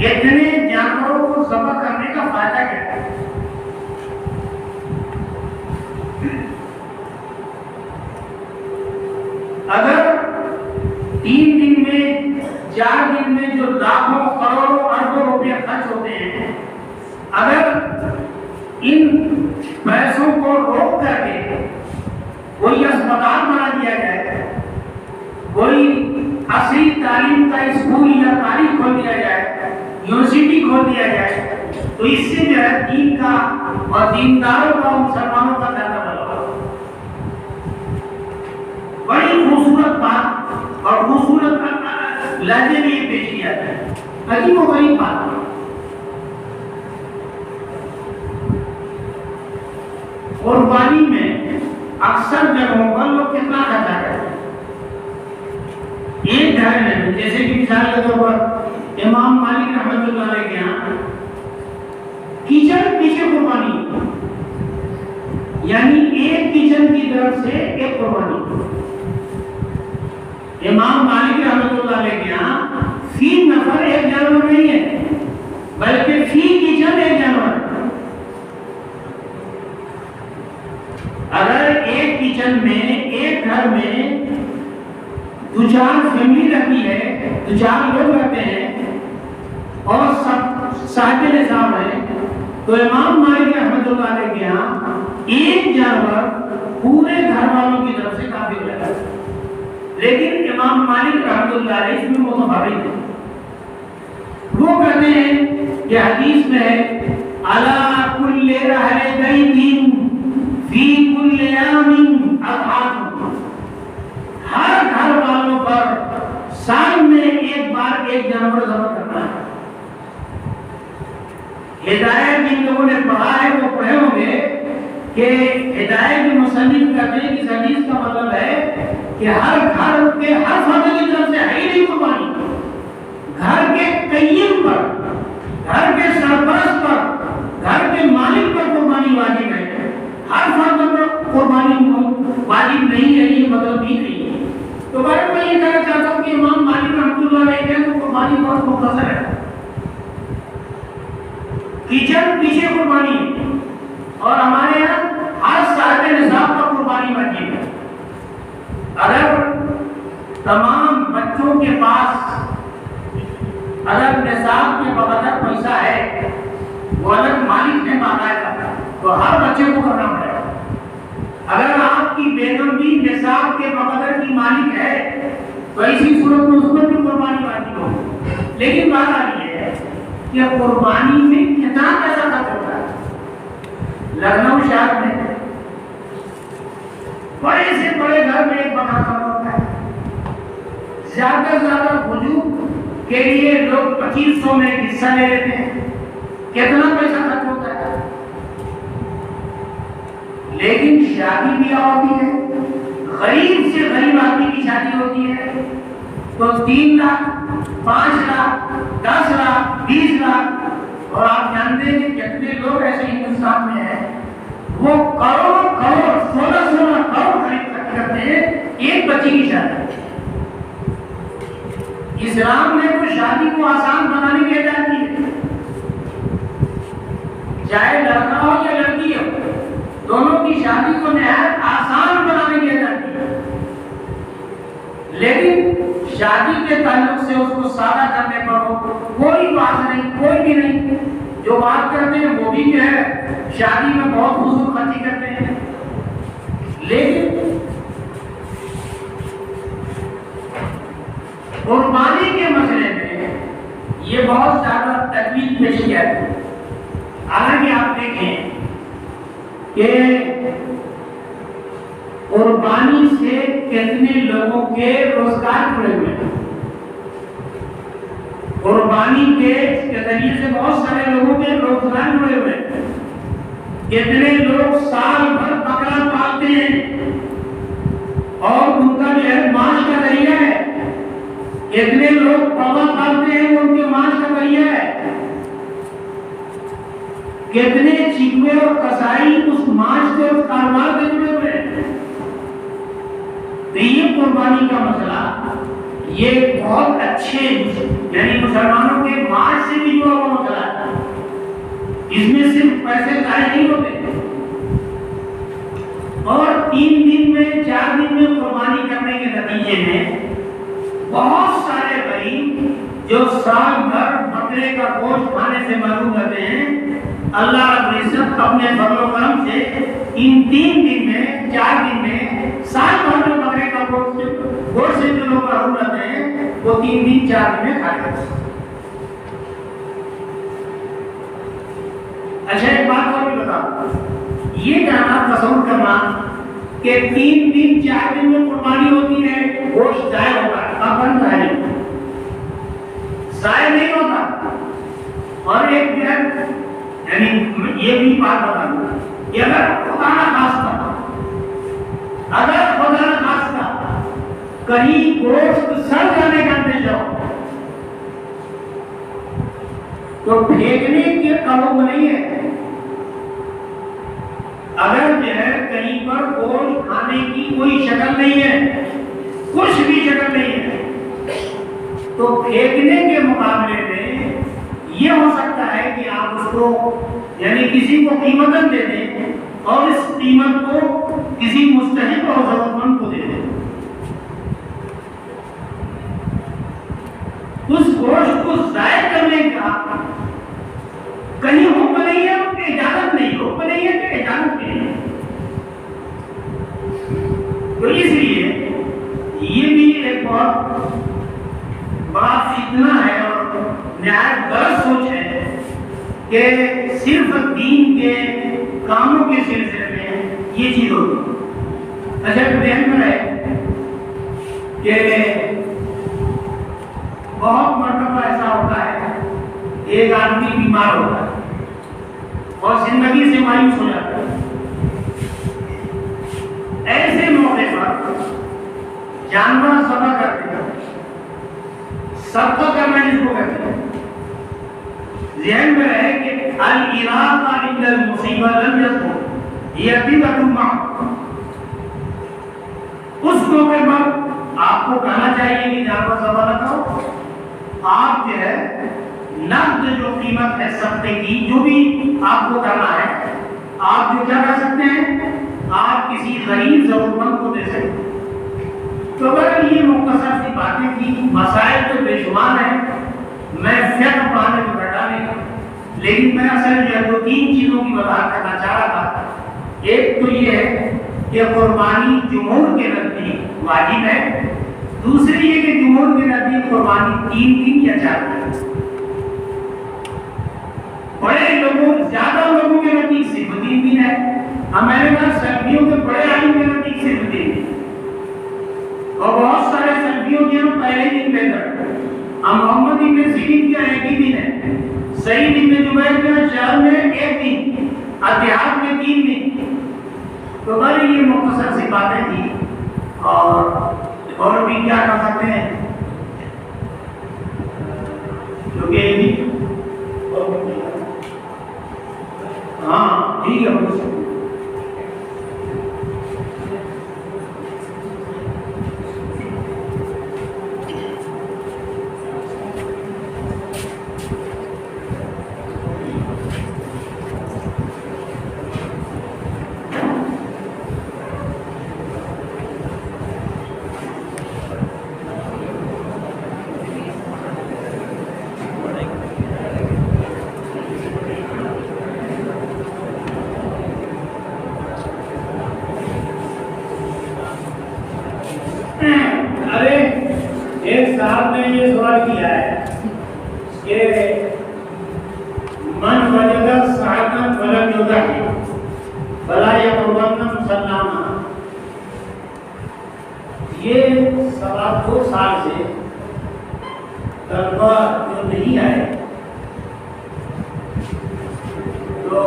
اتنے جانوروں کو ذبح کرنے کا فائدہ کیا ہے؟ اگر 3 دن میں 4 دن میں جو لاکھوں کروڑوں اربوں روپے خرچ ہوتے ہیں، اگر ان پیسوں کو روک کر کے کوئی اسپتال بنا دیا جائے، کوئی عصری تعلیم کا اسکول یا کالج کھول دیا جائے، یونیورسٹی کھول دیا جائے، تو اس سے جو ہے دین کا اور دینداروں کا، مسلمانوں کا زیادہ بھلا ہوگا۔ بڑی خوبصورت بات اور خوبصورت لہجے میں یہ پیش کیا ہے، عجیب و غریب بات ہے۔ قربانی میں اکثر جگہوں پر لوگ کتنا خرچہ کرتے ہیں؟ ایک گھر میں جیسے کہ مثال کے طور پر امام مالک رحمۃ اللہ علیہ کے یہاں کچن پیچھے قربانی، یعنی ایک کچن کی طرف سے ایک قربانی۔ امام مالک رحمۃ اللہ علیہ کے یہاں فی نفر ایک جانور نہیں ہے، بلکہ فی کچن ایک جانور ہے۔ اگر ایک کچن میں، ایک گھر میں 2-4 فیملی رہتی ہے، 2-4 لوگ رہتے ہیں اور سب صاحب نصاب ہیں، تو امام مالک رحمۃ اللہ علیہ کے یہاں ایک جانور پورے گھر والوں کی طرف سے کافی ہو جاتا ہے۔ لیکن امام مالک رحمۃ اللہ علیہ اس میں متفرد ہیں۔ وہ کہتے ہیں کہ حدیث میں ہے علی کل اہل بیت فی کل یوم اضحیٰ، ہر گھر والوں پر سال میں ایک بار ایک جانور ذبح کرنا ہے۔ ہدایت جن لوگوں نے پڑھا ہے وہ پڑھے ہوں گے کہ ہدایت کے مصنف کہتے ہیں کہ اس حدیث کا مطلب ہے کہ ہر گھر کے ہر فرد کی طرف سے ہے ہی نہیں قربانی، گھر کے قیم پر، گھر کے سرپرست پر، گھر کے مالک پر قربانی واجب ہے، ہر فرد پر قربانی واجب نہیں ہے، یہ مطلب بھی نہیں ہے۔ تو میں یہ کہنا چاہتا ہوں کہ امام مالک رحمۃ اللہ علیہ کے قربانی بہت مختصر ہے، کچن پیچھے قربانی، اور ہمارے یہاں ہر صاحب نصاب پر قربانی واجب ہے۔ اگر تمام بچوں کے پاس اگر نصاب کے بقدر پیسہ ہے، وہ الگ مالک نے باقاعدہ، تو ہر بچے کو کرنا پڑے گا۔ اگر آپ کی بیگم بھی نصاب کے بقدر کی مالک ہے تو اسی صورت میں اس پر بھی قربانی واجب ہوگی۔ لیکن بات آ رہی ہے کہ قربانی میں کتنا پیسہ خرچ ہوتا ہے۔ لکھنؤ شہر میں بڑے سے بڑے گھر میں ایک بکرا خرچ ہوتا ہے، زیادہ سے زیادہ بزرگ کے لیے لوگ 2500 میں حصہ لے لیتے ہیں، کتنا پیسہ خرچ ہوتا ہے۔ لیکن شادی بیاہ ہوتی ہے، غریب سے غریب آدمی کی شادی ہوتی ہے تو 3 لاکھ 5 لاکھ 10 لاکھ 20 لاکھ، اور آپ جانتے ہیں کہ کتنے لوگ ایسے ہندوستان میں ہیں وہ کروڑ 16 کروڑ خرچ کرتے ہیں ایک بچی کی شادی۔ اسلام نے تو شادی کو آسان بنانے کی ہدایت دی ہے، چاہے لڑکا ہو یا لڑکی ہو، دونوں کی شادی کو نہایت آسان بنانے کی ہدایت دی ہے۔ لیکن شادی کے تعلق سے اس کو سادہ کرنے پر کوئی بات نہیں، کوئی بھی نہیں۔ جو بات کرتے ہیں وہ بھی جو ہے شادی میں بہت فضول خرچی کرتے ہیں۔ لیکن قربانی کے مسئلے میں یہ بہت زیادہ تکلیف پیش کیا ہے۔ حالانکہ آپ دیکھیں کہ قربانی سے کتنے لوگوں کے روزگار جڑے ہوئے ہیں، قربانی کے ذریعے سے بہت سارے لوگوں کے روزگار جڑے ہوئے ہیں۔ کتنے لوگ سال بھر بکرا پالتے ہیں اور ان کا جو ہے معاش کا ذریعہ ہے، کتنے لوگ پودا پالتے ہیں وہ ان کے معاش کا ذریعہ ہے، کتنے چکوے اور کسائی اس معاش کے اس کاروبار سے جڑے ہوئے ہیں۔ تو یہ قربانی کا مسئلہ یہ بہت اچھے یعنی مسلمانوں کے معاش سے بھی جڑا ہوا مسئلہ ہے، اس میں صرف پیسے ضائع نہیں ہوتے۔ اور 3 دن میں 4 دن میں قربانی کرنے کے نتیجے میں بہت سارے غریب جو سال بھر بکرے کا گوشت کھانے سے محروم رہتے ہیں، اللہ رب العزت اپنے فضل و کرم سے ان 3 دن میں 4 دن میں سال بھر میں بکرے کا گوشت سے جو لوگ محروم رہتے ہیں وہ 3 دن 4 دن میں کھا لیتے ہیں۔ اچھا ایک بات اور بھی بتاؤ، یہ کہنا تصور کرنا کہ 3 دن 4 دن میں قربانی ہوتی ہے، گوشت ضائع ہوتا ہے، کافن ضائع نہیں ہوتا۔ اور ایک جو ہے یعنی یہ بھی بات بتا دوں کہ اگر خدا نہ خاصہ کہیں گوشت سڑ جانے کا اندیشہ ہو تو پھینکنے کے قابو نہیں ہے۔ اگر جو ہے کہیں پر گوشت کھانے کی کوئی شکل نہیں ہے، کچھ بھی شکل نہیں ہے، تو پھینکنے کے مقابلے میں یہ ہو سکتا ہے کہ آپ اس کو یعنی کسی کو قیمتاً دے دیں اور اس قیمت کو کسی مستحق اور ضرورت مند کو دے دیں۔ اس گوشت کو ضائع کرنے کا کہیں حکم نہیں ہے، ان کی اجازت نہیں، حکم نہیں ہے کہ اجازت نہیں ہے۔ تو اس لیے یہ بھی ایک بہت بڑا فتنہ ہے اور نہایت غلط سوچ ہے کہ صرف دین کے کاموں کے سلسلے میں یہ چیز ہوتی ہے۔ اچھا ذہن میں رہے کہ بہت مرتبہ ایسا ہوتا ہے، ایک آدمی بیمار ہوتا ہے اور زندگی سے مایوس ہو جاتا ہے۔ ایسے موقع پر جانور ذبح کرتے ہیں، صدقہ کرنا جس کو کہتے ہیں۔ ذہن میں رہے کہ الإراقہ عند المصیبہ لم یذکر یقیناً معه۔ اس موقع پر آپ کو کہنا چاہیے کہ جانور ذبح نہ کرو، آپ جو ہے نقد جو قیمت ہے صدقے کی جو بھی آپ کو کرنا ہے، آپ جو کیا کر سکتے ہیں، آپ کسی غریب ضرورت مند کو دے سکتے ہیں۔ تو اگر یہ مختصر سی باتیں تھی، مسائل تو بے شمار ہیں، میں فقہ پڑھانے کو بیٹھا نہیں، لیکن میں اصل جو ہے 2-3 چیزوں کی وضاحت کرنا چاہ رہا تھا۔ ایک تو یہ ہے کہ قربانی جمہور کے نزدیک واجب ہے، دوسری یہ کہ جمہور کے نزدیک قربانی 3 دن یا 4 دن، بڑے لوگوں زیادہ لوگوں کے نزدیک صرف 3 دن ہے۔ اب میں نے کہا سلفیوں کے بڑے عالم کے نزدیک صرف 3 دن، اور بہت سارے سلفیوں کے ہم پہلے دن پہ کرتے ہیں۔ ہم محمد ابن سیرین کا ایک ہی دن ہے، سعید ابن جبیر کے شہر میں 1 دن، اتحاد میں 3 دن۔ تو بھائی یہ مختصر سی باتیں تھی، اور بھی کیا کر سکتے ہیں جو کہ ہاں ٹھیک ہے۔ صاحب نے یہ سوال کیا ہے کہ من وجد ساعتاً فلم یضحی فلا یقربن مسلما۔ یہ 2 سال سے طلبہ جو نہیں آئے تو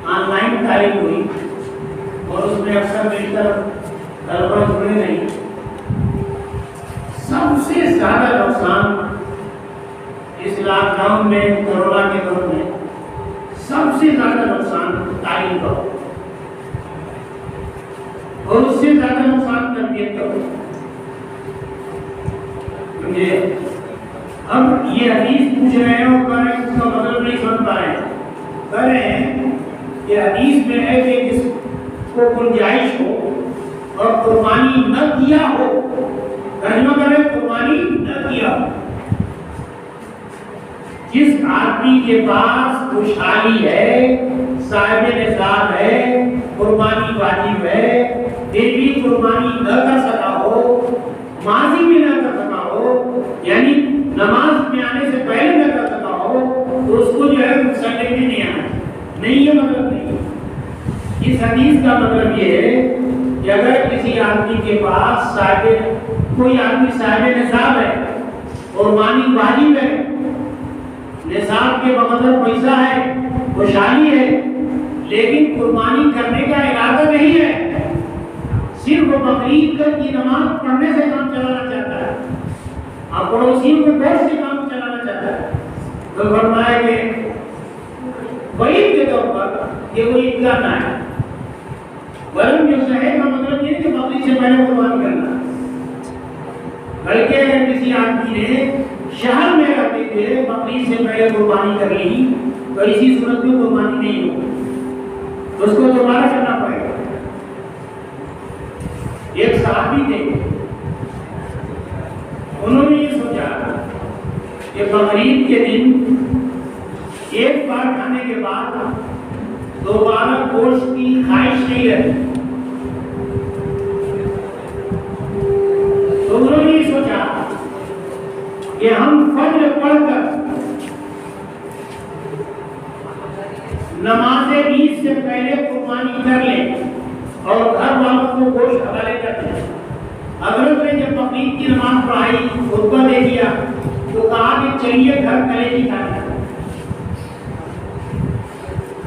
آن لائن تعلیم ہوئی اور اس میں اکثر بیشتر طلبہ جڑے نہیں۔ سب سے زیادہ نقصان اس لاک ڈاؤن میں، کرونا کے دور میں سب سے زیادہ نقصان تعلیم کا اور اس سے زیادہ نقصان تربیت کا۔ اب یہ حدیث پوچھ رہے ہیں اور کہہ رہے ہیں اس کا مطلب نہیں سمجھ پا رہے ہیں، کہہ رہے ہیں کہ حدیث میں ہے کہ جس کو گنجائش ہو اور قربانی نہ کیا ہو، ترجمہ کریں قربانی نہ کیا ہو۔ جس آدمی کے پاس خوشحالی ہے، صاحب نصاب ہے، قربانی واجب ہے، پھر بھی قربانی نہ کر سکا ہو، ماضی میں نہ کر سکا ہو، یعنی نماز میں آنے سے پہلے نہ کر سکا ہو، تو اس کو جو ہے مسلے میں نہیں آنا، نہیں یہ مطلب نہیں۔ اس حدیث کا مطلب یہ ہے کہ اگر کسی آدمی کے پاس کوئی آدمی صاحب نصاب ہے، قربانی واجب ہے، نصاب کے بغیر پیسہ ہے، خوشحالی ہے، لیکن قربانی کرنے کا ارادہ نہیں ہے، صرف بقرعید کی نماز پڑھنے سے کام چلانا چاہتا ہے، اور پڑوسیوں کے گوشت سے کام چلانا چاہتا ہے، تو فرمایا کہ وعید کے طور پر کہ وہ عیدگاہ نہ ہے۔ ورم جو صحیح کا مطلب یہ ہے کہ بقرعید سے پہلے قربانی کرنا، بلکہ اگر کسی آدمی نے شہر میں رہتے ہوئے بقرعید سے پہلے قربانی کر لی تو اسی صورت میں قربانی نہیں ہوگی، اس کو دوبارہ کرنا پڑے گا۔ ایک صحابی تھے، انہوں نے یہ سوچا کہ بقرعید کے دن ایک بار کھانے کے بعد دوبارہ گوشت کی خواہش نہیں رہتی، تو انہوں نے یہ سوچا کہ ہم فجر پڑھ کر نماز عید سے پہلے قربانی کر لیں اور گھر والوں کو گوشت حوالے کر دیں۔ حضرت نے جب بقرعید کی نماز پڑھائی، خطبہ دے دیا، تو کہا کہ چلیے گھر کلیجی کھانا۔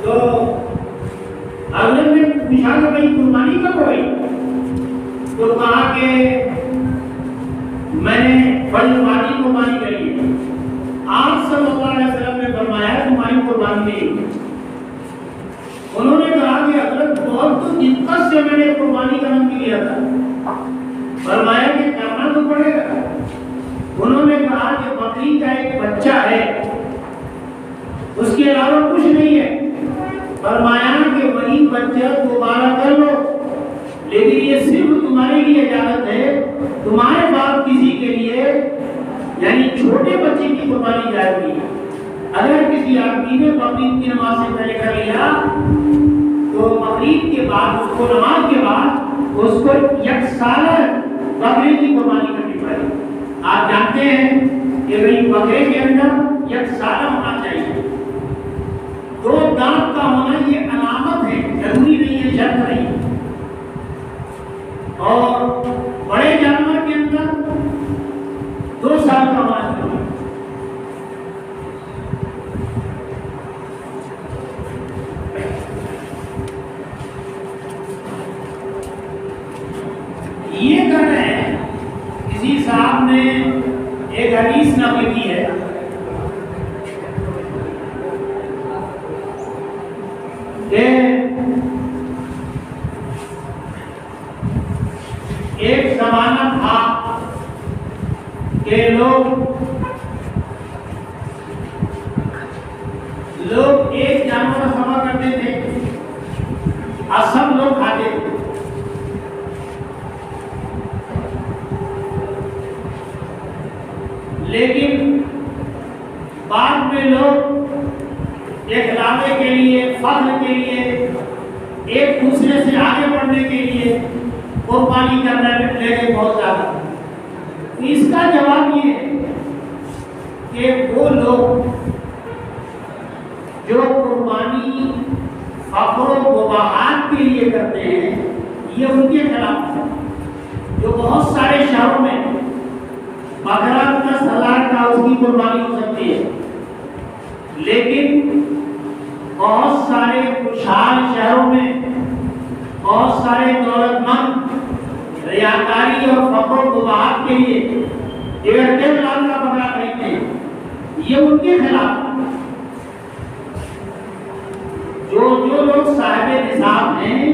تو حضرت نے پوچھا کہ بھائی قربانی کب ہوئی؟ تو کہا کہ میں نے فجر واجب قربانی کری ہے۔ آپ صلی اللہ علیہ وسلم نے فرمایا تمہاری قربانی نہیں ہوئی۔ انہوں نے کہا کہ حضرت بہت دقت سے میں نے قربانی کا نام لیا تھا، فرمایا کہ کرنا تو پڑے گا۔ انہوں نے کہا کہ بکری کا ایک بچہ ہے، اس کے علاوہ کچھ نہیں ہے، فرمایا کہ وہی بچہ دوبارہ کر لو، لیکن یہ صرف تمہارے لیے اجازت ہے، تمہارے بعد کسی کے لیے یعنی چھوٹے بچے کی قربانی جائز نہیں ہے۔ اگر کسی آدمی نے بقرعید کی نماز سے پہلے کر لیا تو بقرعید کے بعد اس کو نماز کے بعد اس کو یک سالہ بقرے کی قربانی کرنی پڑے گی۔ آپ جانتے ہیں کہ بھئی بکرے کے اندر یک سالہ ہونا چاہیے، 2 دانت کا ہونا یہ علامت ہے، ضروری نہیں ہے، شرط نہیں۔ اور بڑے جانور کے اندر 2 سال کا ہونا چاہیے۔ یہ کر رہے ہیں، کسی صاحب نے ایک حدیث نقل کی ہے کہ ایک زمانہ تھا کہ لوگ ایک جانور ذبح کرتے تھے اور سب لوگ کھاتے تھے، لیکن بعد میں لوگ دکھلاوے کے لیے، فخر کے لیے، ایک دوسرے سے آگے بڑھنے کے لیے قربانی کرنے لگے بہت زیادہ۔ اس کا جواب یہ ہے کہ وہ لوگ جو قربانی فخر و مباحات کے لیے کرتے ہیں یہ ان کے خلاف ہے۔ جو بہت سارے شہروں میں بکرا 10,000 کا اس کی قربانی ہو سکتی ہے، لیکن بہت سارے خوشحال شہروں میں بہت سارے دولت مند ریاکاری اور فخر و مباحات کے لیے 1.5 لاکھ کا بکرا خریدتے ہیں، یہ ان کے خلاف۔ جو لوگ صاحب نصاب ہیں،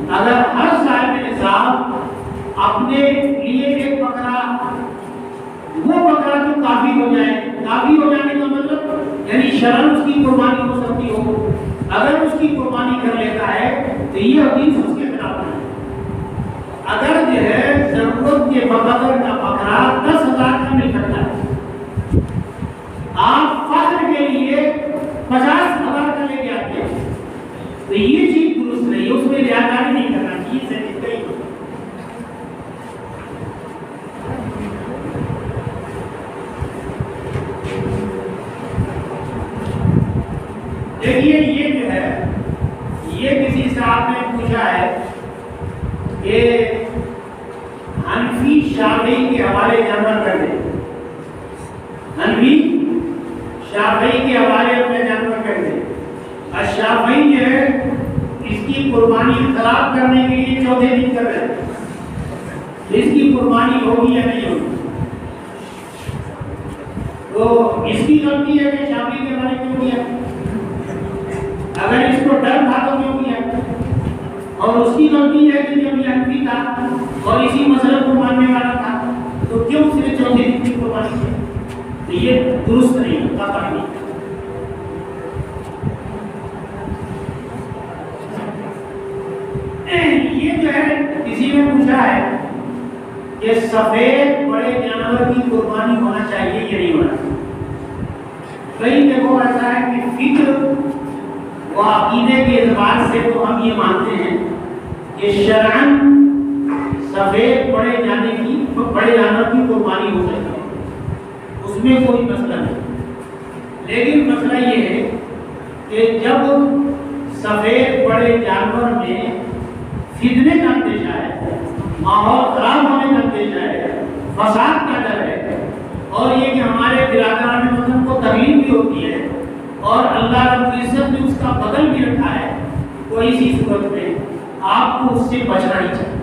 اگر ہر صاحب نصاب اپنے لیے ایک بکرا، وہ بکرا جو کافی ہو جائے، کافی ہو جانے کا مطلب یعنی شرم اس کی قربانی ہو سکتی ہو، اگر اس کی قربانی کر لیتا ہے تو یہ حدیث اس کے خلاف ہے۔ اگر جو ہے ضرورت کے بغیر کا بکرا 10,000 کا مل سکتا ہے، آپ فخر کے لیے 50,000 کا لے کے آتے ہیں، تو یہ چیز درست نہیں ہے، اس میں ریاکاری نہیں کرنا چاہیے۔ دیکھیے یہ جو ہے، یہ کسی صاحب نے پوچھا ہے کہ حنفی شافعی کے حوالے جانور کر دیں، حنفی شافعی کے حوالے اپنے جانور کر دیں، اور شافعی جو ہے اس کی قربانی خراب کرنے کے لیے چوتھے دن کر رہے ہیں، اس کی قربانی ہوگی یا نہیں ہوگی؟ تو اس کی غلطی ہے کہ شافعی کے حوالے کیوں کیا؟ اگر اس کو ڈر تھا تو کیوں کیا؟ اور اس کی غلطی ہے کہ جب یہ حنفی تھا اور اسی مسئلے کو ماننے والا تھا تو کیوں اس نے چوتھے دن کی قربانی کی؟ تو یہ درست نہیں ہوتا نہیں۔ یہ جو ہے کسی نے پوچھا ہے کہ سفید بڑے جانور کی قربانی ہونا چاہیے یا نہیں ہونا چاہیے؟ کئی جگہوں ایسا ہے کہ فکر و عقیدے کے اعتبار سے تو ہم یہ مانتے ہیں کہ شرعاً سفید بڑے جانور کی قربانی ہو سکتی ہے، اس میں کوئی مسئلہ نہیں۔ لیکن مسئلہ یہ ہے کہ جب سفید بڑے جانور میں فتنے کا اندیشہ ہے، ماحول خراب ہونے کا اندیشہ ہے، فساد کا ڈر ہے، اور یہ کہ ہمارے برادران وطن کو تکلیف بھی ہوتی ہے اور اللہ رب العزت نے اس کا بدل بھی رکھا ہے، تو اسی صورت میں آپ کو اس سے بچنا ہی چاہیے۔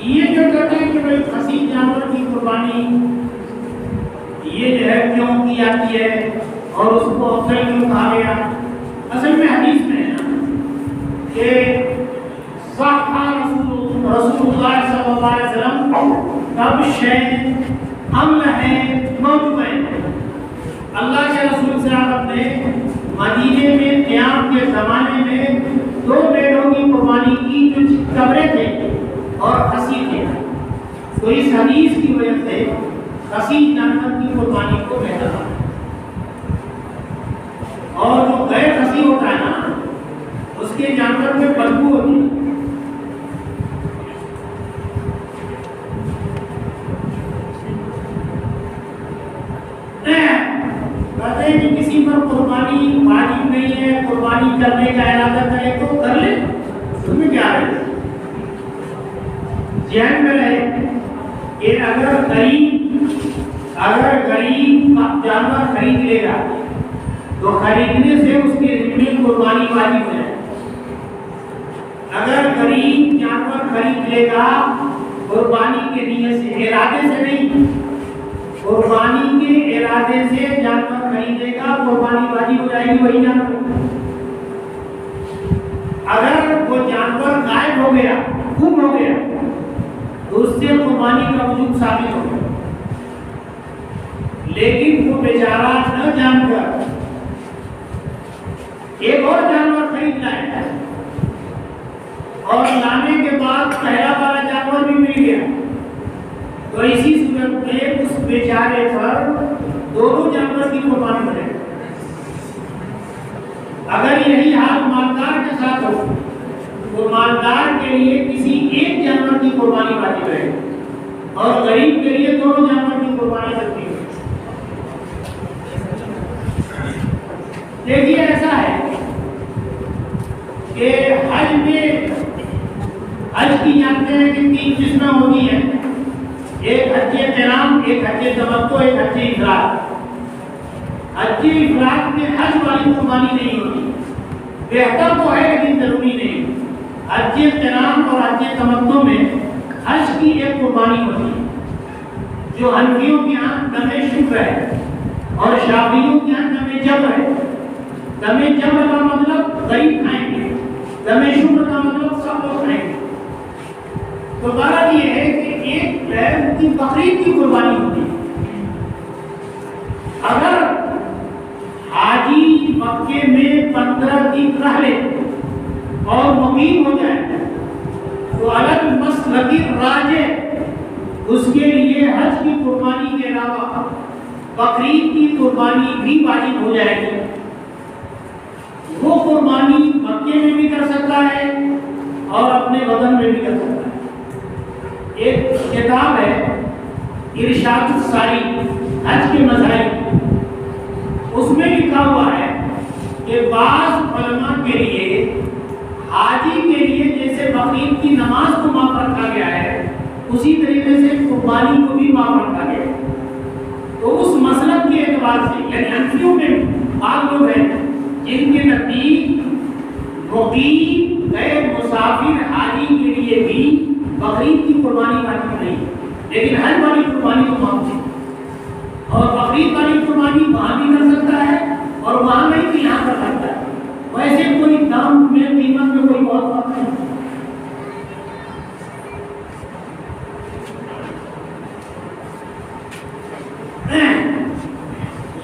یہ جو کہتے ہیں کہ بھائی خصی جانور کی قربانی یہ جو ہے کیوں کی جاتی ہے اور اس کو افضل کیوں کہا گیا؟ اصل میں حدیث میں ہے کہ صح رسول اللہ صلی اللہ علیہ وسلم کب شین حمل ہے موجود ہے۔ اللہ کے رسول صلی اللہ علیہ وسلم نے مدینے میں قیام کے زمانے میں 2 بیڑوں کی قربانی کی جو قبریں تھے اور خصی تھے، تو اس حدیث کی وجہ سے خصی جانور کی قربانی کو بہتر ہے۔ اور جو غیر خصی ہوتا ہے نا، اس کے جانور میں بدبو ہوتی ہے۔ کہتے ہیں کہ کسی پر قربانی واجب نہیں ہے، قربانی کرنے کا ارادہ کرے تو کر لے، اس میں کیا ہے؟ ذہن میں رہے کہ اگر غریب جانور خرید لے گا تو خریدنے سے اس کے ذمہ قربانی واجب ہے۔ اگر غریب جانور خرید لے گا قربانی کے نیت سے، ارادے سے نہیں، قربانی کے ارادے سے جانور خریدے گا، قربانی واجب ہو جائے گی وہی جانور۔ اگر وہ جانور غائب ہو گیا، گم ہو گیا، تو اس سے قربانی کا وجوب ثابت ہو گیا۔ لیکن وہ بیچارہ نہ جان کر ایک اور جانور خرید لائے اور لانے کے بعد پہلا والا جانور بھی مل گیا، تو اسی صورت میں اس بیچارے پر دونوں جانور کی قربانی کرے۔ اگر یہی حال مالدار کے ساتھ ہو تو مالدار کے لیے کسی ایک جانور کی قربانی واجب ہے اور غریب کے لیے دونوں جانور کی قربانی کرتی ہے۔ دیکھیے ایسا ہے کہ حج میں حج کی جانتے ہیں کہ 3 قسمیں ہوتی ہیں، ایک حج قران، ایک حج تمتع، ایک حج افراد۔ حج افراد میں حج والی قربانی نہیں ہوتی، بہتر تو ہے لیکن ضروری نہیں۔ حج قران اور حج تمتع میں حج کی ایک قربانی ہوتی ہے جو حنفیوں کے یہاں دم شکر ہے اور شافعیوں کے یہاں دم جبر ہے۔ دم جمع کا مطلب غریب کھائیں گے، دم شکر کا مطلب سب لوگ کھائیں گے۔ تو بات یہ ہے کہ ایک ان کی بقرعید کی قربانی ہوتی ہے۔ اگر حاجی مکے میں 15 دن رہ لے اور مقیم ہو جائے تو الگ مسلکی راجع اس کے لیے حج کی قربانی کے علاوہ بقرعید کی قربانی بھی واجب ہو جائے گی۔ وہ قربانی مکے میں بھی کر سکتا ہے اور اپنے وطن میں بھی کر سکتا ہے۔ ایک کتاب ہے ارشاد الساری حج کے مسائل، اس میں لکھا ہوا ہے کہ بعض علماء کے لیے حاجی کے لیے جیسے بقرعید کی نماز کو معاف رکھا گیا ہے اسی طریقے سے قربانی کو بھی معاف رکھا گیا ہے۔ تو اس مسلک کے اعتبار سے یعنی انفیوں میں بعض لوگ ہیں جن کے نزدیک مقیم غیر مسافر حاجی کے لیے بھی بقرعید کی قربانی واجب نہیں، لیکن حج والی قربانی کو معاف ہے، اور بقرعید والی قربانی وہاں بھی کر سکتا ہے اور وہاں نہیں بھی یہاں کر سکتا ہے۔ ویسے کوئی دام میں قیمت میں کوئی بہت فرق نہیں۔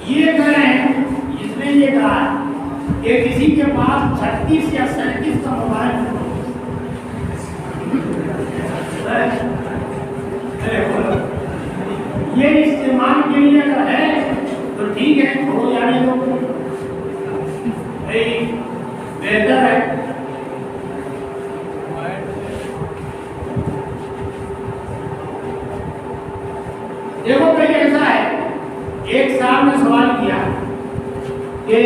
یہ کریں اس نے یہ کہا کہ کسی کے پاس 36 یا 37 کا موبائل یہ استعمال کے لیے اگر ہے تو ٹھیک ہے، ہو جانے دو، بہتر ہے۔ دیکھو کہیں ایسا ہے، ایک صاحب نے سوال کیا کہ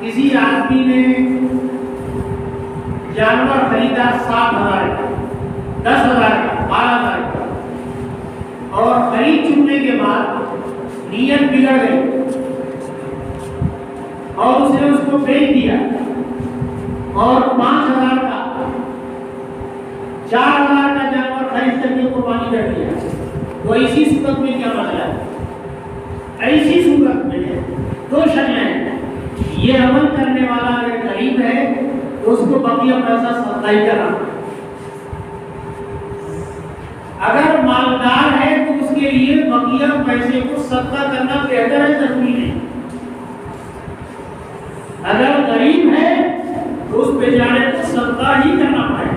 کسی آدمی نے جانور خریدا 7,000 کا، 10,000 کا، 12,000 کا، اور خرید چکنے کے بعد نیت بگڑ گئی اور اس نے اس کو بیچ دیا اور 5,000 کا 4,000 کا جانور خرید کر کے قربانی کر دیا، تو اسی صورت میں کیا مسئلہ ہے؟ ایسی صورت میں دو شرطیں ہیں، یہ عمل کرنے والا اگر غریب ہے تو اس کو بقیہ پیسہ صدقہ ہی کرنا، اگر مالدار ہے تو اس کے لیے بقیہ پیسے کو صدقہ کرنا بہتر ہے، ضروری نہیں۔ اگر غریب ہے تو اس بیچارے کو صدقہ ہی کرنا پڑے،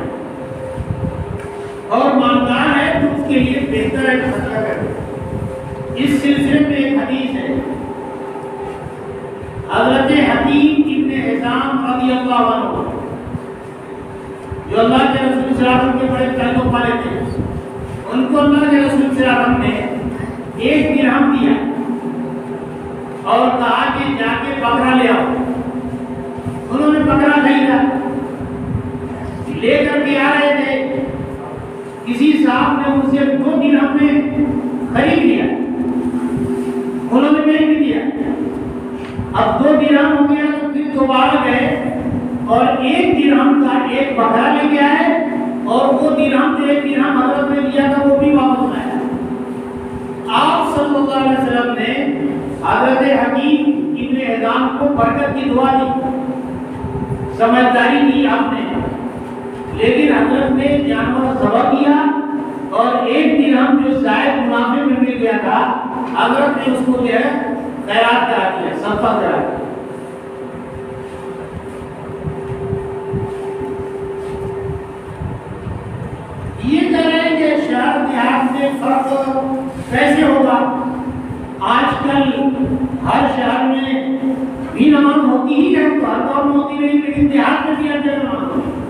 اور مالدار ہے تو اس کے لیے بہتر ہے کہ صدقہ کرے۔ اس سلسلے میں ایک حدیث ہے، حضرت حکیم ابن حزام رضی اللہ عنہ جو اللہ کے رسول صلی اللہ علیہ وسلم کے بڑے تعلق والے تھے، ان کو اللہ کے رسول صلی اللہ علیہ وسلم نے 1 درہم دیا اور کہا کہ جا کے بکرا لے آؤ۔ انہوں نے بکرا خریدا، لے کر کے آ رہے تھے، کسی صاحب نے ان سے 2 درہم میں خرید لیا، انہوں نے بیچ بھی دیا۔ اب 2 درہم ہو گیا تو پھر دوبارہ گئے اور 1 درہم کا ایک بکرا لے کے آئے، اور وہ درہم جو 1 درہم حضرت نے دیا تھا وہ بھی واپس لایا۔ آپ صلی اللہ علیہ وسلم نے حضرت حکیم ابن حزام کو برکت کی دعا دی، سمجھداری کی آپ نے، لیکن حضرت نے جانور ذبح کیا اور 1 درہم جو زائد منافع میں مل گیا تھا حضرت نے اس کو جو ہے خیرات کرا دیا، صدقہ کرا دیا۔ یہ کہہ رہے ہیں کہ شہر دیہات میں فرق کیسے ہوگا؟ آج کل ہر شہر میں بھی نماز ہوتی ہی ہے، تو ہر دور میں ہوتی نہیں، لیکن دیہات میں بھی ہر جگہ نماز ہوتی ہے۔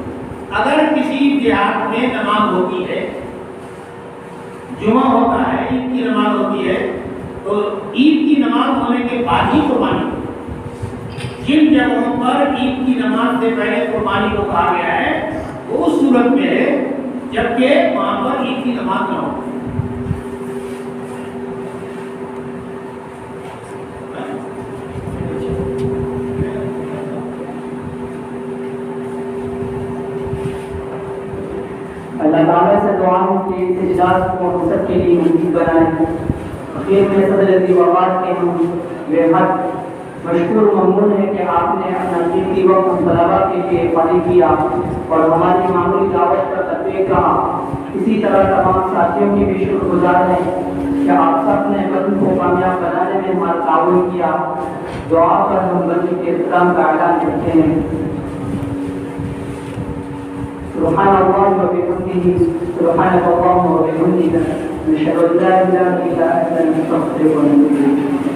اگر کسی دیہات میں نماز ہوتی ہے، جمعہ ہوتا ہے، عید کی نماز ہوتی ہے، تو عید کی نماز ہونے کے بعد ہی قربانی۔ جن جگہوں پر عید کی نماز سے پہلے قربانی کو کہا گیا ہے وہ اس صورت میں ہے جبکہ وہاں پر عید کی نماز نہ ہو۔ اللہ تعالیٰ سے دعا ہو کہ اس اجلاس کو ہم سب کے لیے مفید بنائے، یہ میں صدر عزیز وفات کے ہم بے حد مشکور ممنون ہے کہ آپ نے اپنا قیمتی وقت ہم طلبا کے لیے فارغ کیا اور ہماری معمولی دعوت پر تطبیق کہا. اسی طرح تمام ساتھیوں کی بھی شکر گزار ہیں کہ آپ سب نے بندوں کو کامیاب بنانے میں ہمارا تعاون کیا. دعا پر ہم بندوں کے احترام کا اعلان کرتے ہیں. سبحان اللہ و بحمدہ سبحانک اللہم و بحمدک نشہد ان لا الہ الا انت نستغفرک و نتوب الیک.